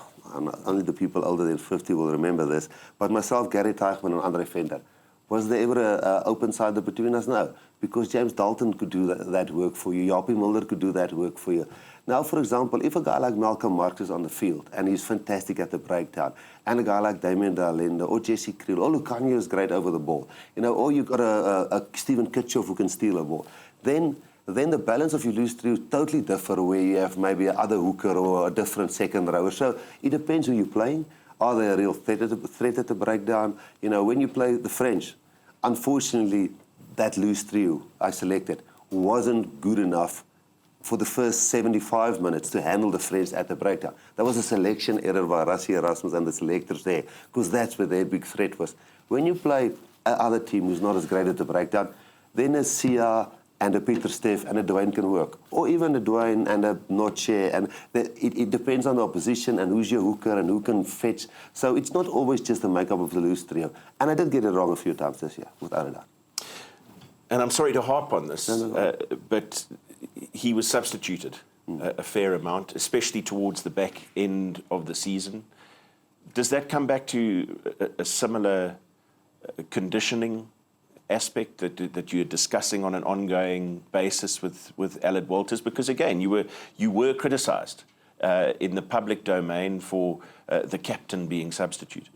only the people older than 50 will remember this, but myself, Gary Teichmann and Andre Venter, was there ever an open sider between us? No, because James Dalton could do that work for you. Jaapie Mulder could do that work for you. Now, for example, if a guy like Malcolm Marx is on the field and he's fantastic at the breakdown, and a guy like Damien D'Alende or Jesse Kriel or Lucanio is great over the ball, or you've got a Stephen Kitchoff who can steal a ball, then the balance of your loose trio totally differ, where you have maybe another hooker or a different second rower. So it depends who you're playing. Are they a real threat at the breakdown? When you play the French, unfortunately, that loose trio I selected wasn't good enough for the first 75 minutes to handle the French at the breakdown. That was a selection error by Rassie, Erasmus and the selectors there, because that's where their big threat was. When you play another team who's not as great at the breakdown, then a Sia and a Peter Steff and a Dwayne can work. Or even a Dwayne and a Noche. And it depends on the opposition and who's your hooker and who can fetch. So it's not always just the makeup of the loose trio. And I did get it wrong a few times this year, without a doubt. And I'm sorry to harp on this, but he was substituted a fair amount, especially towards the back end of the season. Does that come back to a similar conditioning aspect that you're discussing on an ongoing basis with Aled Walters? Because again, you were criticised in the public domain for the captain being substituted.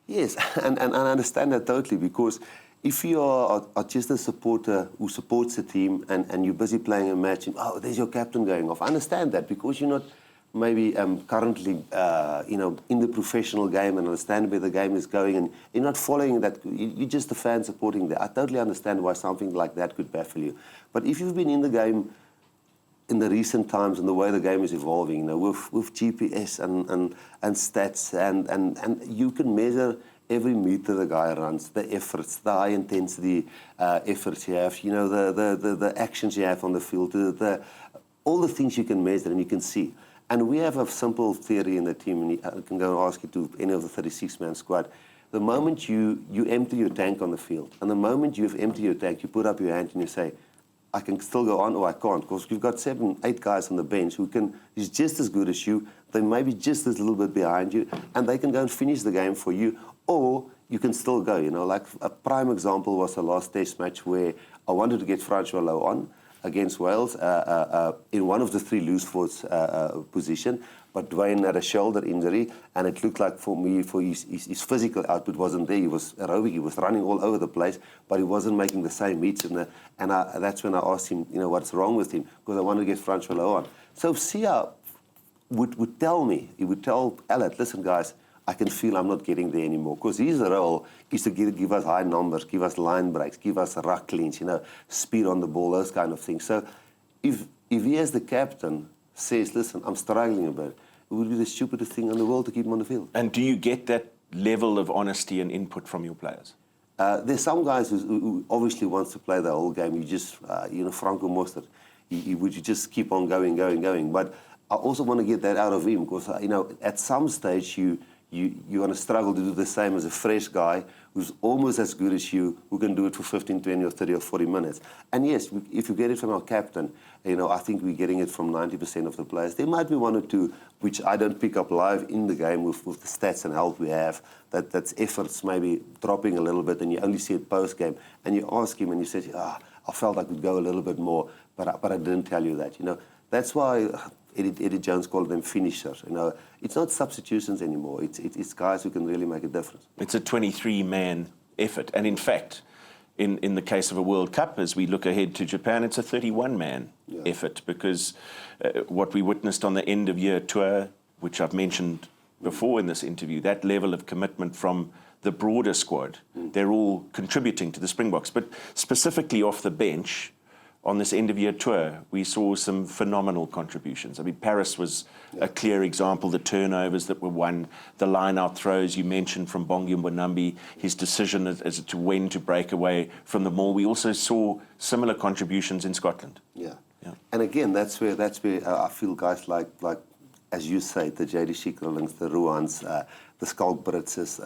Yes, and I understand that totally, because if you are just a supporter who supports the team and you're busy playing a match and, there's your captain going off, I understand that, because you're not maybe currently in the professional game and understand where the game is going, and you're not following that. You're just a fan supporting that. I totally understand why something like that could baffle you. But if you've been in the game in the recent times and the way the game is evolving, with GPS and stats, and you can measure every meter the guy runs, the efforts, the high intensity efforts you have, the actions you have on the field, all the things you can measure and you can see. And we have a simple theory in the team, and I can go and ask you to any of the 36-man squad. The moment you empty your tank on the field, and the moment you've emptied your tank, you put up your hand and you say, I can still go on or I can't, because you've got 7, 8 guys on the bench who's just as good as you, they may be just a little bit behind you, and they can go and finish the game for you, or you can still go. Like a prime example was the last test match where I wanted to get Francois Low on. against Wales in one of the three loose forwards position. But Dwayne had a shoulder injury, and it looked like for me, his physical output wasn't there. He was aerobic, he was running all over the place, but he wasn't making the same meets. That's when I asked him, what's wrong with him, because I wanted to get Francois on. So Sia would tell me, he would tell Elliot, listen guys, I can feel I'm not getting there anymore, because his role is to give us high numbers, give us line breaks, give us ruck cleans, speed on the ball, those kind of things. So if he as the captain says, listen, I'm struggling a bit, it would be the stupidest thing in the world to keep him on the field. And do you get that level of honesty and input from your players? There's some guys who obviously wants to play the whole game. You just, Franco Mostert, you just keep on going. But I also want to get that out of him, because, at some stage you're going to struggle to do the same as a fresh guy who's almost as good as you, who can do it for 15, 20 or 30 or 40 minutes. And yes, if you get it from our captain, I think we're getting it from 90% of the players. There might be one or two, which I don't pick up live in the game with the stats and help we have, that's efforts maybe dropping a little bit, and you only see it post-game. And you ask him and you say, I felt I could go a little bit more, but I didn't tell you that. That's why Eddie Jones called them finishers. It's not substitutions anymore. It's guys who can really make a difference. It's a 23-man effort. And in fact, in the case of a World Cup, as we look ahead to Japan, it's a 31-man effort, because what we witnessed on the end-of-year tour, which I've mentioned before in this interview, that level of commitment from the broader squad, they're all contributing to the Springboks. But specifically off the bench, on this end-of-year tour, we saw some phenomenal contributions. I mean, Paris was a clear example, the turnovers that were won, the line-out throws you mentioned from Bongi Mbonambi, his decision as to when to break away from the maul. We also saw similar contributions in Scotland. Yeah. And again, that's where I feel guys like, as you say, the J.D. Schickerlings, the Ruans, the Skalk Britzes,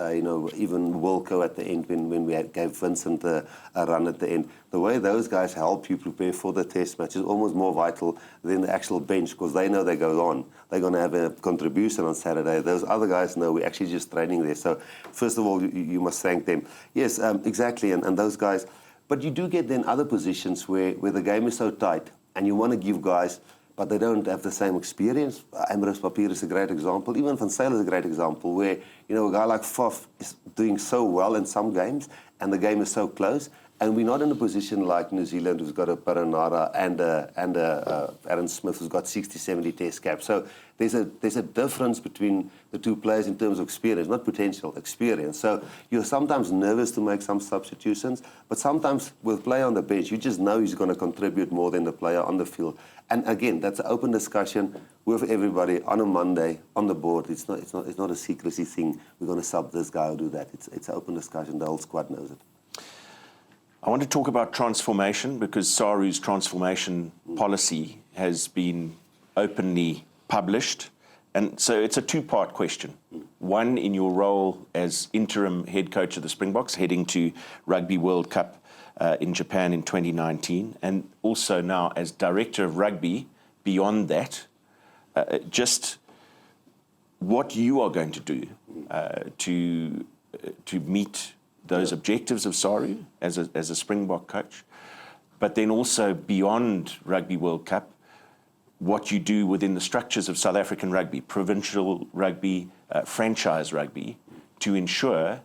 even Wilco at the end when we gave Vincent a run at the end. The way those guys help you prepare for the test match is almost more vital than the actual bench, because they know they go on. They're going to have a contribution on Saturday. Those other guys know we're actually just training there. So first of all, you must thank them. Yes, exactly, and those guys. But you do get then other positions where the game is so tight and you want to give guys, but they don't have the same experience. Emrys Papier is a great example. Even Van Zyl is a great example, where a guy like Faf is doing so well in some games, and the game is so close. And we're not in a position like New Zealand, who's got a Paranara and Aaron Smith, who's got 60, 70 test caps. So there's a difference between the two players in terms of experience, not potential, experience. So you're sometimes nervous to make some substitutions, but sometimes with a player on the bench, you just know he's going to contribute more than the player on the field. And again, that's an open discussion with everybody on a Monday on the board. It's not a secrecy thing. We're going to sub this guy or do that. It's an open discussion. The whole squad knows it. I want to talk about transformation, because Saru's transformation policy has been openly published. And so it's a two-part question. One, in your role as interim head coach of the Springboks, heading to Rugby World Cup in Japan in 2019, and also now as director of rugby beyond that, just what you are going to do to meet those objectives of Saru as a Springbok coach, but then also beyond Rugby World Cup, what you do within the structures of South African rugby, provincial rugby, franchise rugby, to ensure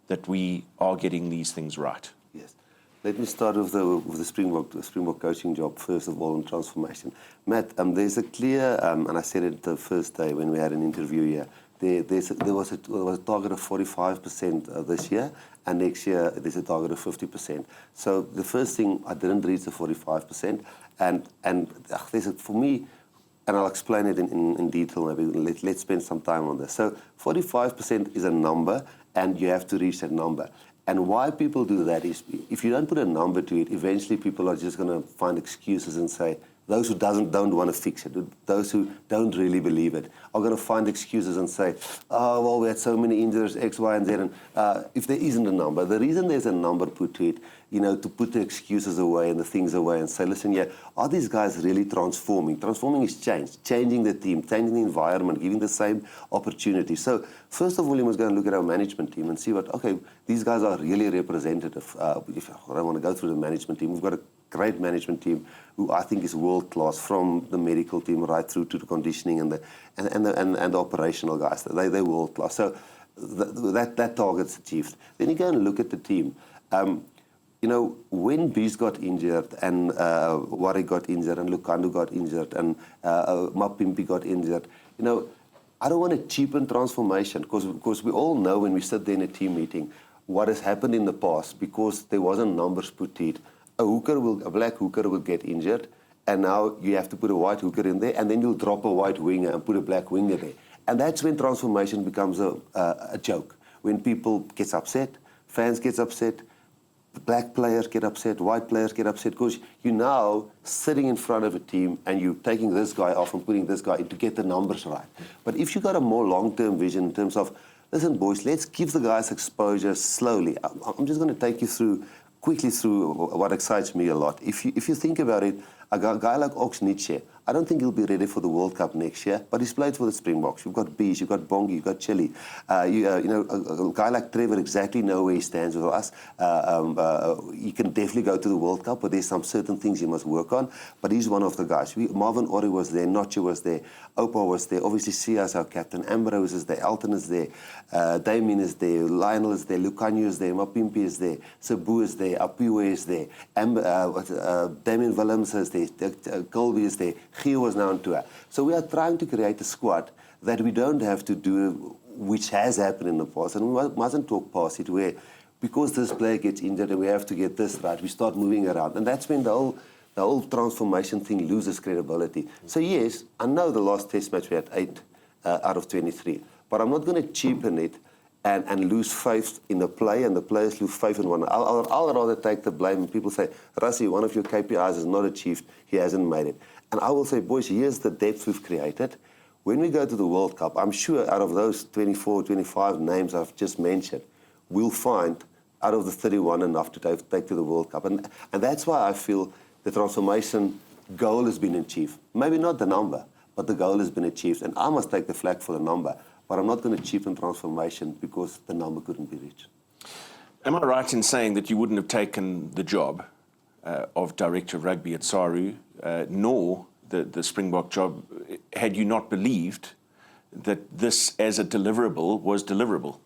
that we are getting these things right. Yes. Let me start with the Springbok coaching job, first of all, on transformation. Matt, there's a clear, and I said it the first day when we had an interview here, there was a target of 45% this year, and next year there's a target of 50%. So the first thing, I didn't reach the 45%, and there's for me, and I'll explain it in detail maybe, let's spend some time on this. So 45% is a number, and you have to reach that number. And why people do that is, if you don't put a number to it, eventually people are just going to find excuses and say, those who don't want to fix it, those who don't really believe it, are going to find excuses and say, oh, well, we had so many injuries, X, Y, and Z. And if there isn't a number, the reason there's a number put to it, to put the excuses away and the things away and say, listen, are these guys really transforming? Transforming is change, changing the team, changing the environment, giving the same opportunity. So first of all, you must go and look at our management team and see these guys are really representative. If I don't want to go through the management team, we've got a great management team who I think is world class, from the medical team right through to the conditioning and the operational guys. They're world class. So that target's achieved. Then you go and look at the team. When Bees got injured and Wari got injured and Lukhandu got injured and Mapimpi got injured, I don't want to cheapen transformation because we all know when we sit there in a team meeting what has happened in the past because there wasn't numbers put to it. A black hooker will get injured and now you have to put a white hooker in there and then you'll drop a white winger and put a black winger there. And that's when transformation becomes a joke. When people get upset, fans get upset, black players get upset, white players get upset because you're now sitting in front of a team and you're taking this guy off and putting this guy in to get the numbers right. But if you've got a more long-term vision in terms of, listen, boys, let's give the guys exposure slowly. I'm just going to take you quickly through what excites me a lot. If you think about it, a guy like Oxniche, I don't think he'll be ready for the World Cup next year, but he's played for the Springboks. You've got Bees, you've got Bongi, you've got Chili. A guy like Trevor exactly know where he stands with us. He can definitely go to the World Cup, but there's some certain things he must work on. But he's one of the guys. Marvin Ori was there, Noche was there, Opa was there, obviously Sia is our captain, Ambrose is there, Elton is there, Damien is there, Lionel is there, Lucanio is there, Mapimpi is there, Sabu is there, Apiwe is there, Damien Willems is there, Colby is there, Gio was now on tour. So we are trying to create a squad that we don't have to do, which has happened in the past. And we mustn't talk past it where, because this player gets injured and we have to get this right, we start moving around. And that's when the whole transformation thing loses credibility. So yes, I know the last test match we had 8 out of 23. But I'm not going to cheapen it and lose faith in the play, and the players lose faith in one. I'll rather take the blame and people say, Rassie, one of your KPIs is not achieved, he hasn't made it. And I will say, boys, here's the depth we've created. When we go to the World Cup, I'm sure out of those 24, 25 names I've just mentioned, we'll find out of the 31 enough to take to the World Cup. And that's why I feel the transformation goal has been achieved. Maybe not the number, but the goal has been achieved. And I must take the flak for the number. But I'm not going to cheapen transformation because the number couldn't be reached. Am I right in saying that you wouldn't have taken the job of Director of Rugby at SARU, nor the Springbok job, had you not believed that this as a deliverable was deliverable?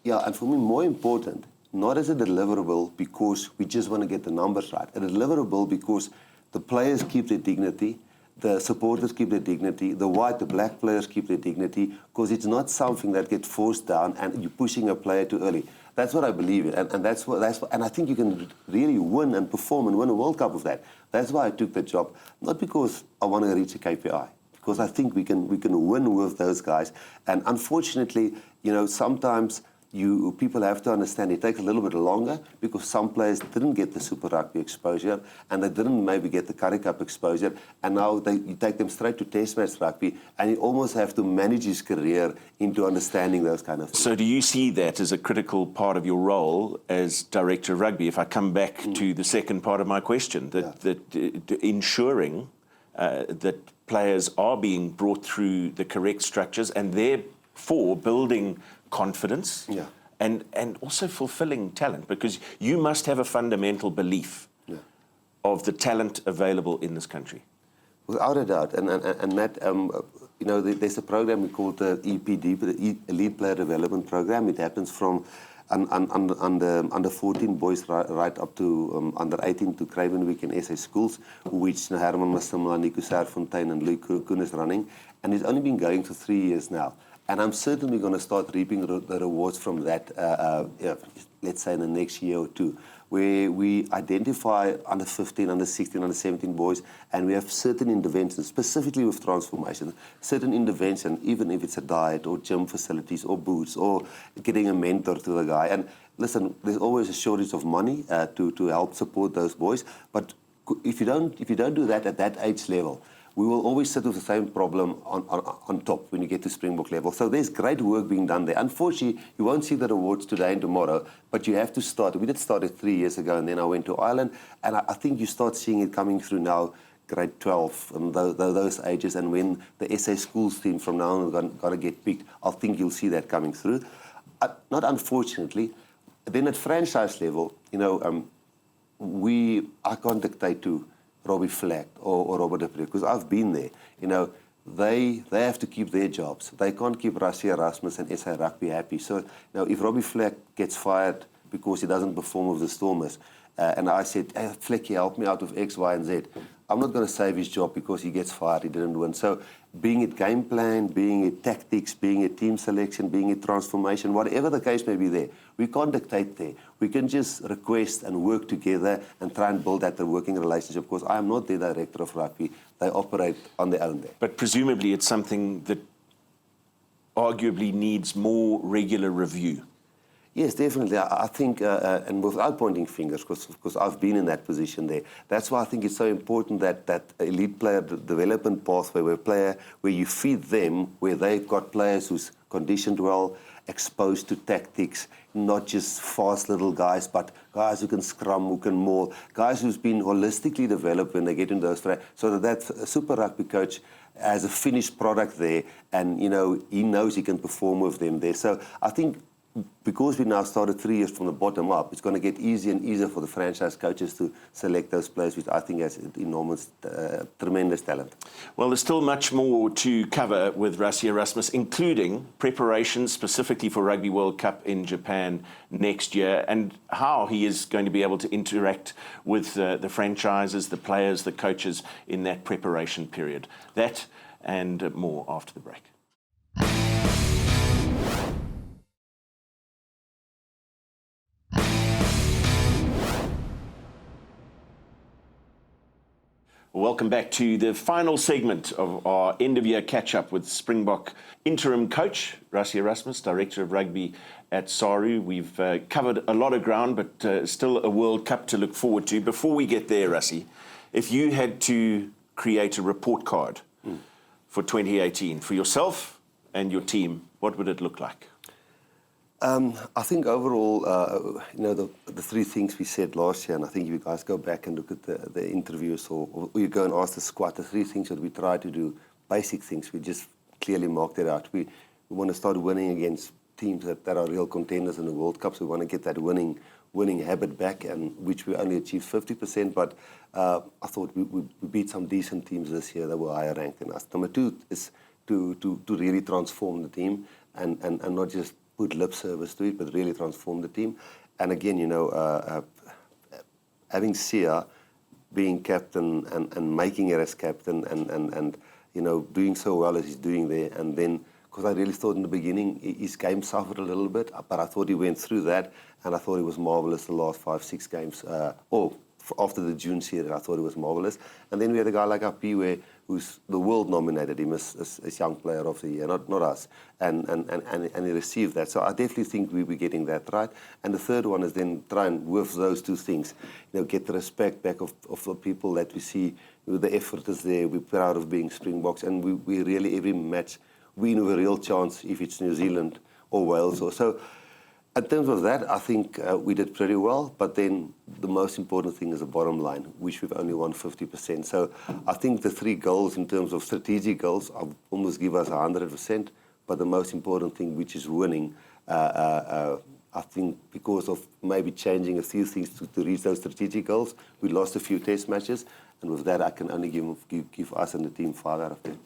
Yeah, and for me, more important, not as a deliverable because we just want to get the numbers right. A deliverable because the players keep their dignity, the supporters keep their dignity, the black players keep their dignity, because it's not something that gets forced down and you're pushing a player too early. That's what I believe in, and and I think you can really win and perform and win a World Cup with that. That's why I took the job, not because I want to reach a KPI, because I think we can win with those guys. And unfortunately, sometimes people have to understand it takes a little bit longer because some players didn't get the Super Rugby exposure and they didn't maybe get the Currie Cup exposure, and now you take them straight to Test match rugby and you almost have to manage his career into understanding those kind of things. So do you see that as a critical part of your role as Director of Rugby? If I come back to the second part of my question, that ensuring that players are being brought through the correct structures and therefore building confidence, and also fulfilling talent, because you must have a fundamental belief of the talent available in this country. Without a doubt, and Matt, there's a program we call the EPD, the Elite Player Development Program. It happens from under 14 boys right up to under 18 to Craven Week in SA schools, which Herman Massimla, Nico Serfontein and Luke Kuhn is running, and it's only been going for 3 years now. And I'm certainly going to start reaping the rewards from that, let's say in the next year or two, where we identify under 15, under 16, under 17 boys, and we have certain interventions, specifically with transformation, certain intervention, even if it's a diet or gym facilities or boots or getting a mentor to the guy. And listen, there's always a shortage of money to help support those boys, but if you don't do that at that age level, we will always sit with the same problem on top when you get to Springbok level. So there's great work being done there. Unfortunately, you won't see the rewards today and tomorrow, but you have to start. We did start it 3 years ago, and then I went to Ireland, and I think you start seeing it coming through now, grade 12, and those ages, and when the SA schools team from now on got to get picked, I think you'll see that coming through. Not unfortunately. Then at franchise level, I can't dictate to Robbie Flack or Robert de Pre, because I've been there. You know, they have to keep their jobs. They can't keep Rassie, Erasmus and SA Rugby happy. So now if Robbie Flack gets fired because he doesn't perform with the Stormers, and I said, hey, Flecky, help me out with X, Y, and Z. I'm not going to save his job because he gets fired, he didn't win. So being it game plan, being it tactics, being it team selection, being it transformation, whatever the case may be there, we can't dictate there. We can just request and work together and try and build that working relationship, because I am not the director of rugby. They operate on their own there. But presumably it's something that arguably needs more regular review. Yes, definitely. I think, and without pointing fingers, because I've been in that position there, that's why I think it's so important that elite player development pathway, where you feed them, where they've got players who's conditioned well, exposed to tactics, not just fast little guys, but guys who can scrum, who can maul, guys who's been holistically developed when they get into those, so that Super Rugby coach has a finished product there, and you know he knows he can perform with them there. So I think, because we now started 3 years from the bottom up, it's going to get easier and easier for the franchise coaches to select those players, which I think has enormous, tremendous talent. Well, there's still much more to cover with Rassie Erasmus, including preparations specifically for Rugby World Cup in Japan next year, and how he is going to be able to interact with the franchises, the players, the coaches in that preparation period. That and more after the break. Welcome back to the final segment of our end-of-year catch-up with Springbok interim coach, Rassie Erasmus, Director of Rugby at SARU. We've covered a lot of ground, but still a World Cup to look forward to. Before we get there, Rassie, if you had to create a report card for 2018 for yourself and your team, what would it look like? I think overall, you know, the three things we said last year, and I think if you guys go back and look at the interviews or you go and ask the squad, the three things that we try to do, basic things, we just clearly marked it out. We want to start winning against teams that are real contenders in the World Cup, so we want to get that winning habit back, and which we only achieved 50%, but I thought we beat some decent teams this year that were higher ranked than us. Number two is to really transform the team and not just put lip service to it, but really transform the team. And again, you know, having Sia being captain and making it as captain and you know, doing so well as he's doing there, and then, because I really thought in the beginning his game suffered a little bit, but I thought he went through that, and I thought he was marvellous the last 5-6 games, after the June series, I thought it was marvellous. And then we had a guy like Apiwe, who's the world nominated him as young player of the year, not us, and he received that. So I definitely think we'll be getting that right. And the third one is then try and, with those two things, you know, get the respect back of the people that we see. The effort is there. We're proud of being Springboks, and we really, every match, we have a real chance if it's New Zealand or Wales or so. In terms of that, I think we did pretty well, but then the most important thing is the bottom line, which we've only won 50%. So I think the three goals in terms of strategic goals almost give us 100%, but the most important thing, which is winning, I think because of maybe changing a few things to reach those strategic goals, we lost a few test matches, and with that I can only give us and the team 5 out of 10.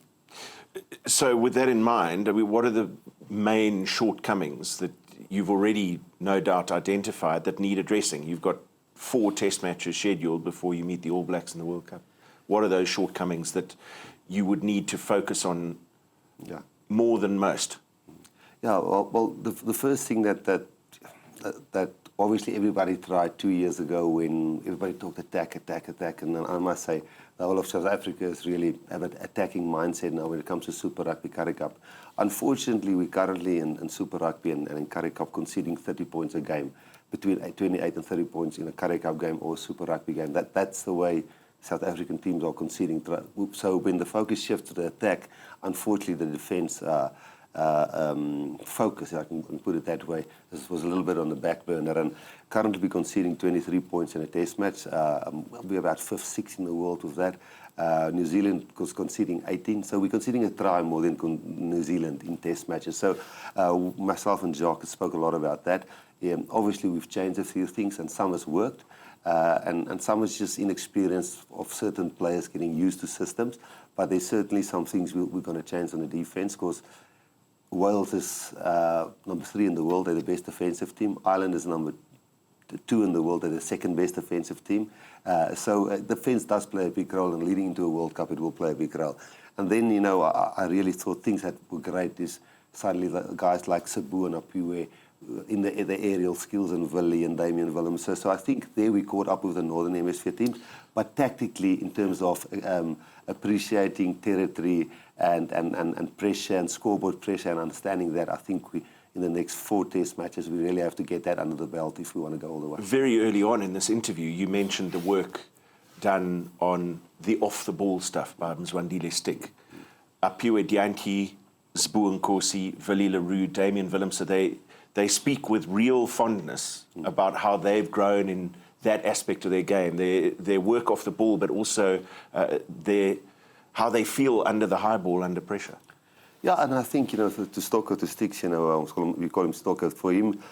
So with that in mind, I mean, what are the main shortcomings that you've already no doubt identified that need addressing? You've got 4 test matches scheduled before you meet the All Blacks in the World Cup. What are those shortcomings that you would need to focus on more than most? Yeah, well, the first thing that obviously everybody tried 2 years ago when everybody talked attack, and I must say the whole of South Africa is really have an attacking mindset now when it comes to Super Rugby Currie Cup. Unfortunately, we're currently in Super Rugby and in Currie Cup conceding 30 points a game, between 28 and 30 points in a Currie Cup game or a Super Rugby game. That's the way South African teams are conceding. So when the focus shifts to the attack, unfortunately the defence focus, I can put it that way, this was a little bit on the back burner, and currently we're conceding 23 points in a test match. We're about 5th, 6th in the world with that. New Zealand was conceding 18, so we're conceding a try more than New Zealand in test matches. So myself and Jacques spoke a lot about that. Obviously we've changed a few things and some has worked, And some is just inexperience of certain players getting used to systems. But there's certainly some things we're going to change on the defence, because Wales is number 3 in the world. They're the best defensive team. Ireland is number 2 in the world. They're the second best defensive team. So defence does play a big role, and leading into a World Cup, it will play a big role. And then, you know, I really thought things that were great is suddenly the guys like Sabu and Apiwe in the aerial skills, and Willie and Damien Willem. So I think there we caught up with the Northern Hemisphere teams. But tactically, in terms of appreciating territory and pressure and scoreboard pressure and understanding that, I think we, in the next 4 test matches, we really have to get that under the belt if we want to go all the way. Very early on in this interview, you mentioned the work done on the off-the-ball stuff by Mzwandile Stick. Apiwe Dianki, Zbu Nkosi, Willie Leroux, Damien Willem, so they speak with real fondness about how they've grown in that aspect of their game, their work off the ball, but also how they feel under the high ball, under pressure. Yeah, and I think, you know, to Stocker, to Sticks, you know, we call him Stocker. For him,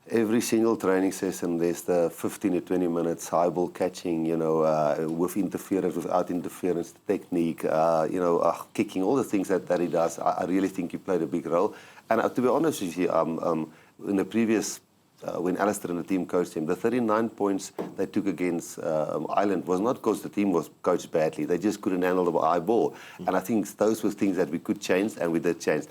every single training session, there's the 15 to 20 minutes high ball catching, you know, with interference, without interference, technique, you know, kicking, all the things that he does. I really think he played a big role. And to be honest with you, in the previous, when Alistair and the team coached him, the 39 points they took against Ireland was not because the team was coached badly. They just couldn't handle the high ball. And I think those were things that we could change, and we did change.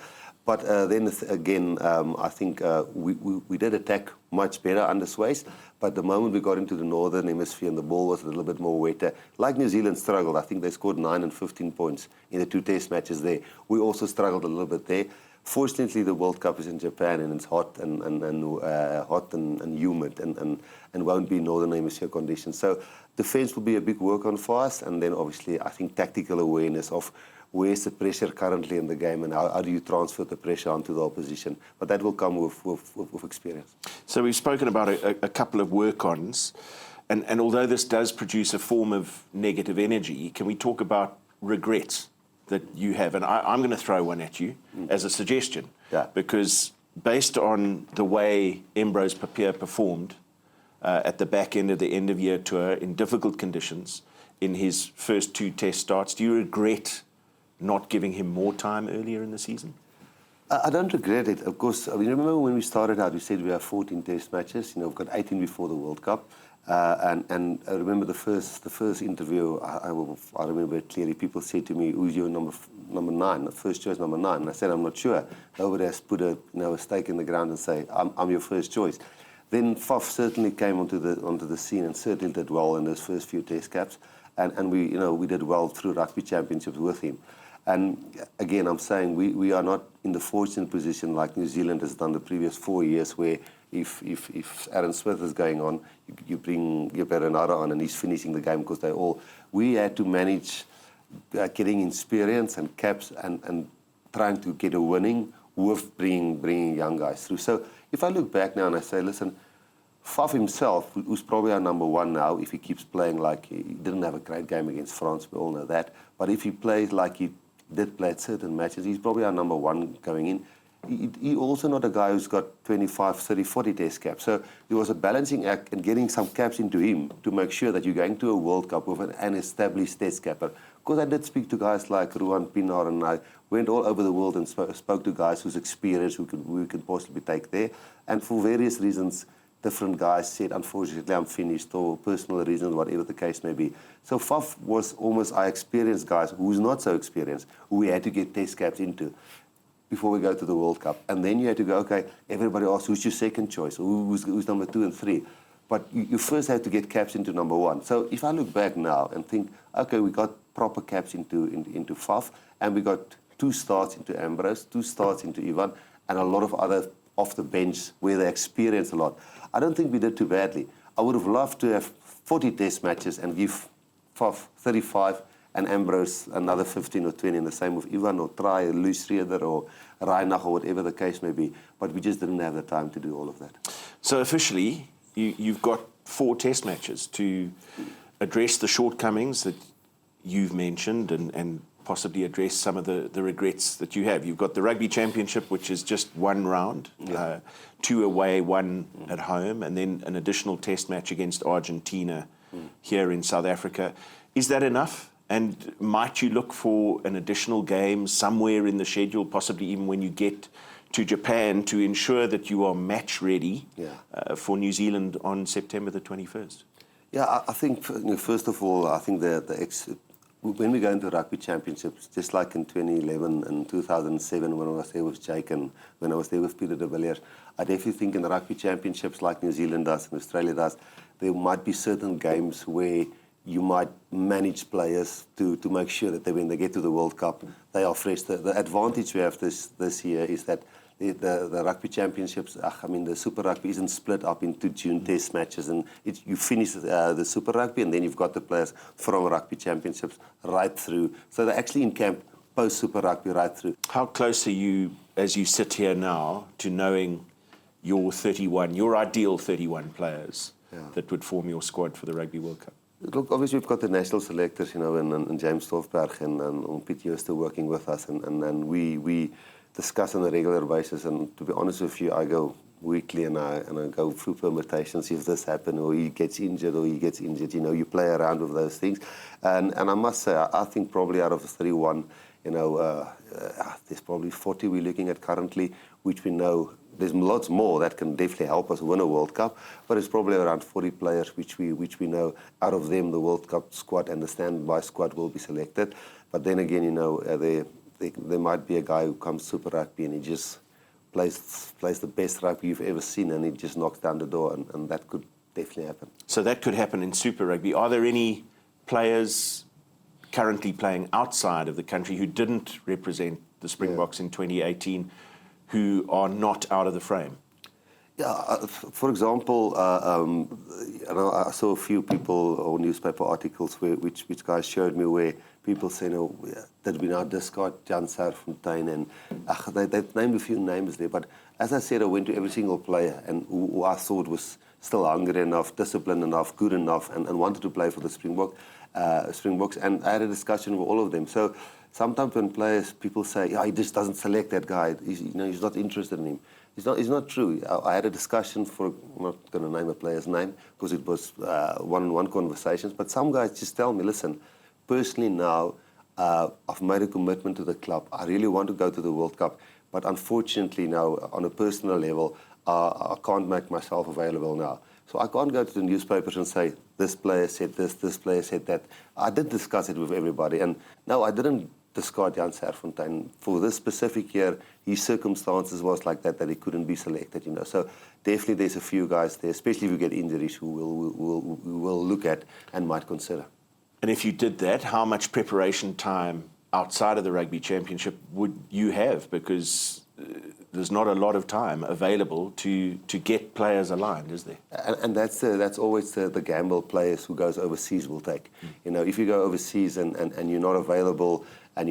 But then again, I think we did attack much better under Swayze. But the moment we got into the Northern Hemisphere and the ball was a little bit more wetter, like New Zealand struggled. I think they scored 9 and 15 points in the 2 test matches there. We also struggled a little bit there. Fortunately, the World Cup is in Japan, and it's hot and humid and won't be Northern Hemisphere conditions. So defence will be a big work on for us. And then obviously, I think tactical awareness of where's the pressure currently in the game, and how do you transfer the pressure onto the opposition. But that will come with experience. So we've spoken about a couple of work-ons, and although this does produce a form of negative energy, can we talk about regrets that you have? And I'm going to throw one at you as a suggestion. Yeah. Because based on the way Ambrose Papier performed at the back end of the end-of-year tour in difficult conditions in his first 2 test starts, do you regret not giving him more time earlier in the season? I don't regret it. Of course, I mean, remember when we started out, we said we have 14 test matches. You know, we've got 18 before the World Cup. And I remember the first interview, I remember it clearly. People said to me, who's your number 9, the first choice number 9? And I said, I'm not sure. Nobody has put a stake in the ground and say, I'm your first choice. Then Faf certainly came onto the scene and certainly did well in those first few test caps. And we did well through Rugby Championships with him. And again, I'm saying we are not in the fortunate position like New Zealand has done the previous 4 years, where if Aaron Smith is going on, you bring Perenara on and he's finishing the game, because we had to manage getting experience and caps and trying to get a winning with bringing young guys through. So if I look back now and I say, listen, Faf himself, who's probably our number 1 now, if he keeps playing like he didn't have a great game against France, we all know that, but if he plays like he did play at certain matches, he's probably our number 1 going in. He also not a guy who's got 25, 30, 40 test caps. So there was a balancing act and getting some caps into him to make sure that you're going to a World Cup with an established test capper. Because I did speak to guys like Ruan Pinar, and I went all over the world and spoke to guys whose experience we could possibly take there. And for various reasons, different guys said, unfortunately, I'm finished, or personal reasons, whatever the case may be. So Faf was almost our experienced guys who's not so experienced, who we had to get test caps into before we go to the World Cup. And then you had to go, okay, everybody asks, who's your second choice? Or who's number 2 and 3? But you first have to get caps into number 1. So if I look back now and think, okay, we got proper caps into Faf, and we got 2 starts into Ambrose, 2 starts into Ivan, and a lot of other off the bench where they experienced a lot. I don't think we did too badly. I would have loved to have 40 test matches and give Faf 35 and Ambrose another 15 or 20, and the same with Ivan or Try or Luis Schroeder or Reinach or whatever the case may be. But we just didn't have the time to do all of that. So officially, you've got 4 test matches to address the shortcomings that you've mentioned and possibly address some of the regrets that you have. You've got the Rugby Championship, which is just one round, 2 away, 1 at home, and then an additional test match against Argentina here in South Africa. Is that enough? And might you look for an additional game somewhere in the schedule, possibly even when you get to Japan, to ensure that you are match ready for New Zealand on September the 21st? Yeah, I think, first of all, I think when we go into Rugby Championships, just like in 2011 and 2007 when I was there with Jake and when I was there with Peter de Villiers, I definitely think in the Rugby Championships, like New Zealand does and Australia does, there might be certain games where you might manage players to make sure that when they get to the World Cup, they are fresh. The advantage we have this year is that the Rugby Championships, the Super Rugby isn't split up into June test matches, and you finish the Super Rugby and then you've got the players from Rugby Championships right through. So they're actually in camp post-Super Rugby right through. How close are you, as you sit here now, to knowing your ideal 31 players that would form your squad for the Rugby World Cup? Look, obviously we've got the national selectors, and James Storfberg and Piet Jooste working with us, and we discuss on a regular basis. And to be honest with you, I go weekly and I go through permutations. If this happens, or he gets injured, you play around with those things. And I must say, I think probably out of the 31, there's probably 40 we're looking at currently, which we know. There's lots more that can definitely help us win a World Cup, but it's probably around 40 players which we know. Out of them, the World Cup squad and the standby squad will be selected. But then again, there might be a guy who comes Super Rugby and he just plays the best rugby you've ever seen, and he just knocks down the door, and that could definitely happen. So that could happen in Super Rugby. Are there any players currently playing outside of the country who didn't represent the Springboks in 2018 who are not out of the frame? Yeah, for example, I saw a few people or newspaper articles which guys showed me where people say, did we now discard Jan Serfontein? And they've named a few names there. But as I said, I went to every single player and who I thought was still hungry enough, disciplined enough, good enough, and wanted to play for the Springboks. And I had a discussion with all of them. So sometimes when people say, he just doesn't select that guy, he's not interested in him. It's not true. I had a discussion I'm not going to name a player's name because it was one-on-one conversations, but some guys just tell me, listen, personally now, I've made a commitment to the club. I really want to go to the World Cup, but unfortunately now, on a personal level, I can't make myself available now. So I can't go to the newspapers and say, this player said this player said that. I did discuss it with everybody, and no, I didn't discard Jan Serfontein. For this specific year, his circumstances was like that he couldn't be selected, So definitely there's a few guys there, especially if you get injuries, who will look at and might consider. And if you did that, how much preparation time outside of the Rugby Championship would you have? Because there's not a lot of time available to get players aligned, is there? And that's always the gamble players who goes overseas will take. If you go overseas and you're not available and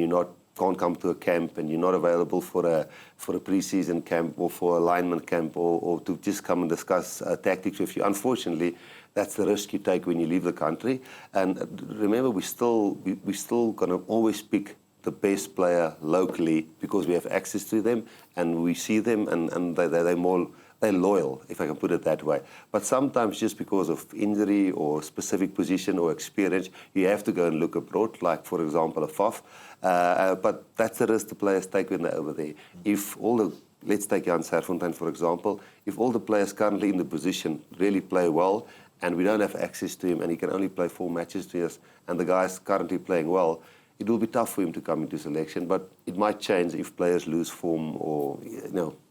can't come to a camp and you're not available for a pre-season camp or for a lineman camp or to just come and discuss tactics with you, unfortunately, that's the risk you take when you leave the country. And remember, we're still going to always pick the best player locally because we have access to them and we see them and they're loyal, if I can put it that way. But sometimes just because of injury or specific position or experience, you have to go and look abroad, like, for example, a FOF. But that's the risk the players take when they're over there. Let's take Jan Serfontein, for example. If all the players currently in the position really play well and we don't have access to him and he can only play 4 matches to us and the guy's currently playing well, it will be tough for him to come into selection, but it might change if players lose form or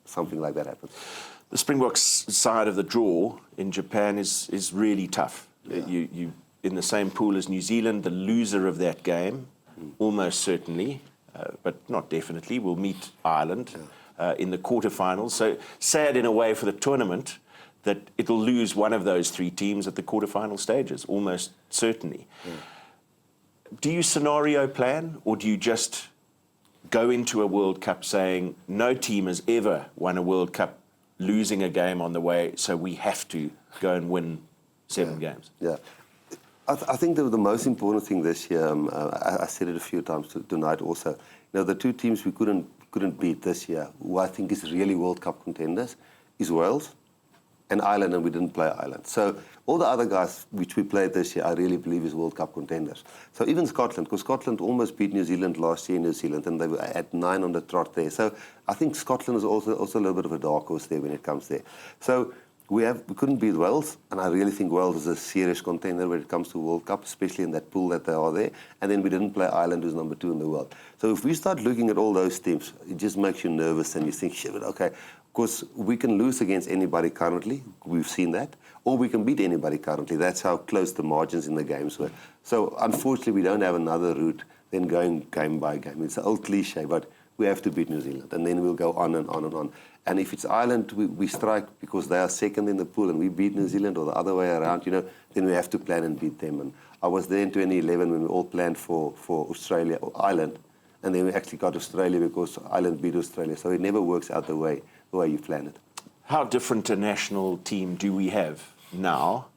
something like that happens. The Springboks side of the draw in Japan is really tough. Yeah. You in the same pool as New Zealand. The loser of that game, almost certainly, but not definitely, will meet Ireland in the quarterfinals. So sad in a way for the tournament that it'll lose one of those 3 teams at the quarterfinal stages, almost certainly. Yeah. Do you scenario plan, or do you just go into a World Cup saying no team has ever won a World Cup losing a game on the way, so we have to go and win 7 games? Yeah. I think the most important thing this year, I said it a few times tonight also, the two teams we couldn't beat this year, who I think is really World Cup contenders, is Wales and Ireland, and we didn't play Ireland. So all the other guys which we played this year, I really believe is World Cup contenders. So even Scotland, because Scotland almost beat New Zealand last year in New Zealand, and they were at 9 on the trot there. So I think Scotland is also a little bit of a dark horse there when it comes there. So we couldn't beat Wales, and I really think Wales is a serious contender when it comes to World Cup, especially in that pool that they are there. And then we didn't play Ireland, who's number 2 in the world. So if we start looking at all those teams, it just makes you nervous, and you think, shit, okay, because we can lose against anybody currently, we've seen that, or we can beat anybody currently. That's how close the margins in the games were. So unfortunately, we don't have another route than going game by game. It's an old cliche, but we have to beat New Zealand, and then we'll go on and on and on. And if it's Ireland, we strike because they are second in the pool and we beat New Zealand, or the other way around, then we have to plan and beat them. And I was there in 2011 when we all planned for Australia or Ireland, and then we actually got Australia because Ireland beat Australia. So it never works out the way you plan it. How different a national team do we have now,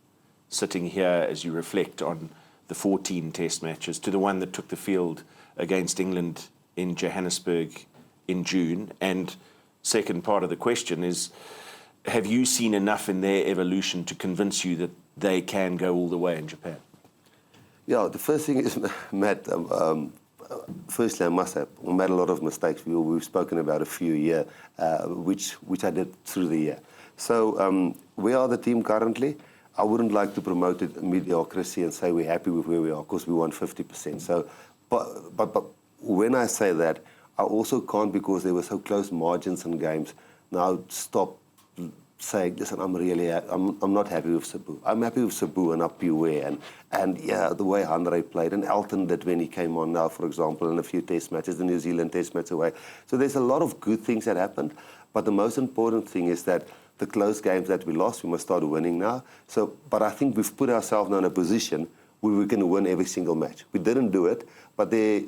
sitting here as you reflect on the 14 test matches, to the one that took the field against England in Johannesburg in June? And second part of the question is, have you seen enough in their evolution to convince you that they can go all the way in Japan? Yeah, the first thing is, Matt, firstly, I must have made a lot of mistakes. We've spoken about a few here, which I did through the year. So we are the team currently. I wouldn't like to promote it mediocrity and say we're happy with where we are, because we won 50%. So, but when I say that, I also can't, because there were so close margins in games, now stop saying, listen, I'm not happy with Cebu. I'm happy with Cebu and Apiwe and yeah, the way Andre played, and Elton did when he came on now, for example, in a few test matches, the New Zealand test match away. So there's a lot of good things that happened, but the most important thing is that the close games that we lost, we must start winning now. So, but I think we've put ourselves now in a position where we can win every single match. We didn't do it, but I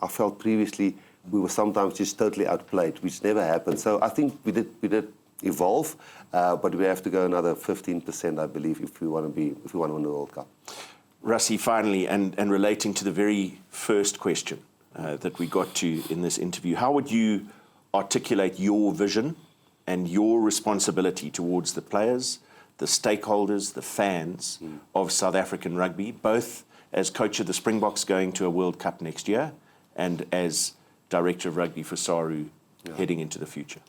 felt previously we were sometimes just totally outplayed, which never happened. So I think we did evolve, but we have to go another 15%, I believe, if we want to win the World Cup. Rassie, finally, and relating to the very first question that we got to in this interview, how would you articulate your vision and your responsibility towards the players, the stakeholders, the fans of South African rugby, both as coach of the Springboks going to a World Cup next year and as Director of Rugby for SARU heading into the future?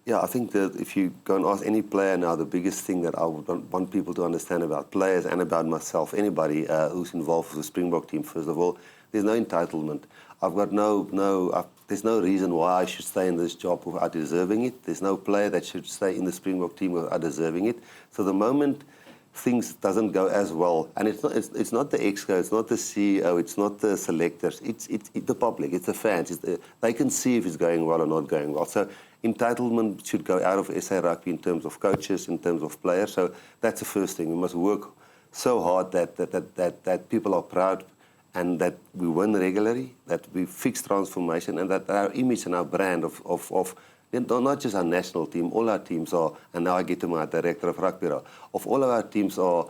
Yeah, I think that if you go and ask any player now, the biggest thing that I would want people to understand about players and about myself, anybody who's involved with the Springbok team, first of all, there's no entitlement. I've got there's no reason why I should stay in this job without deserving it. There's no player that should stay in the Springbok team without deserving it. So the moment things doesn't go as well, and it's not the exco, it's not the CEO, it's not the selectors, it's the public, it's the fans. They can see if it's going well or not going well. So entitlement should go out of SA Rugby in terms of coaches, in terms of players. So that's the first thing. We must work so hard that people are proud, and that we win regularly, that we fix transformation, and that our image and our brand of not just our national team, all our teams are, and now I get to my director of rugby, of all of our teams are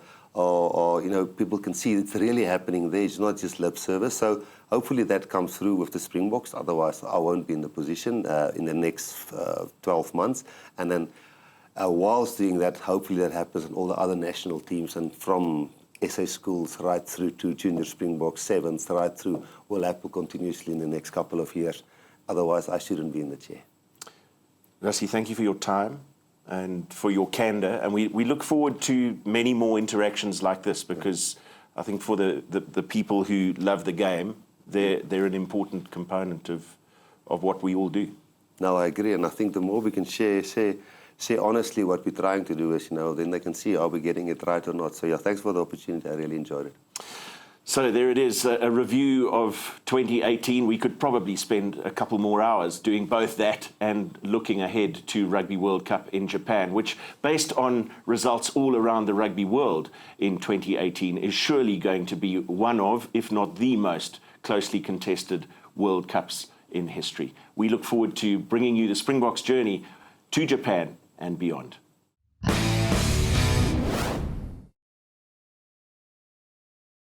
people can see it's really happening there. It's not just lip service. So hopefully that comes through with the Springboks. Otherwise, I won't be in the position in the next 12 months. And then whilst doing that, hopefully that happens in all the other national teams, and from SA schools right through to junior Springboks, sevens, right through, will happen continuously in the next couple of years. Otherwise, I shouldn't be in the chair. Rassie, thank you for your time and for your candour. And we look forward to many more interactions like this, because I think for the people who love the game, they're an important component of what we all do. No, I agree. And I think the more we can share honestly what we're trying to do is, then they can see, are we getting it right or not. So yeah, thanks for the opportunity. I really enjoyed it. So there it is, a review of 2018. We could probably spend a couple more hours doing both that and looking ahead to Rugby World Cup in Japan, which, based on results all around the rugby world in 2018, is surely going to be one of, if not the most closely contested World Cups in history. We look forward to bringing you the Springboks journey to Japan and beyond.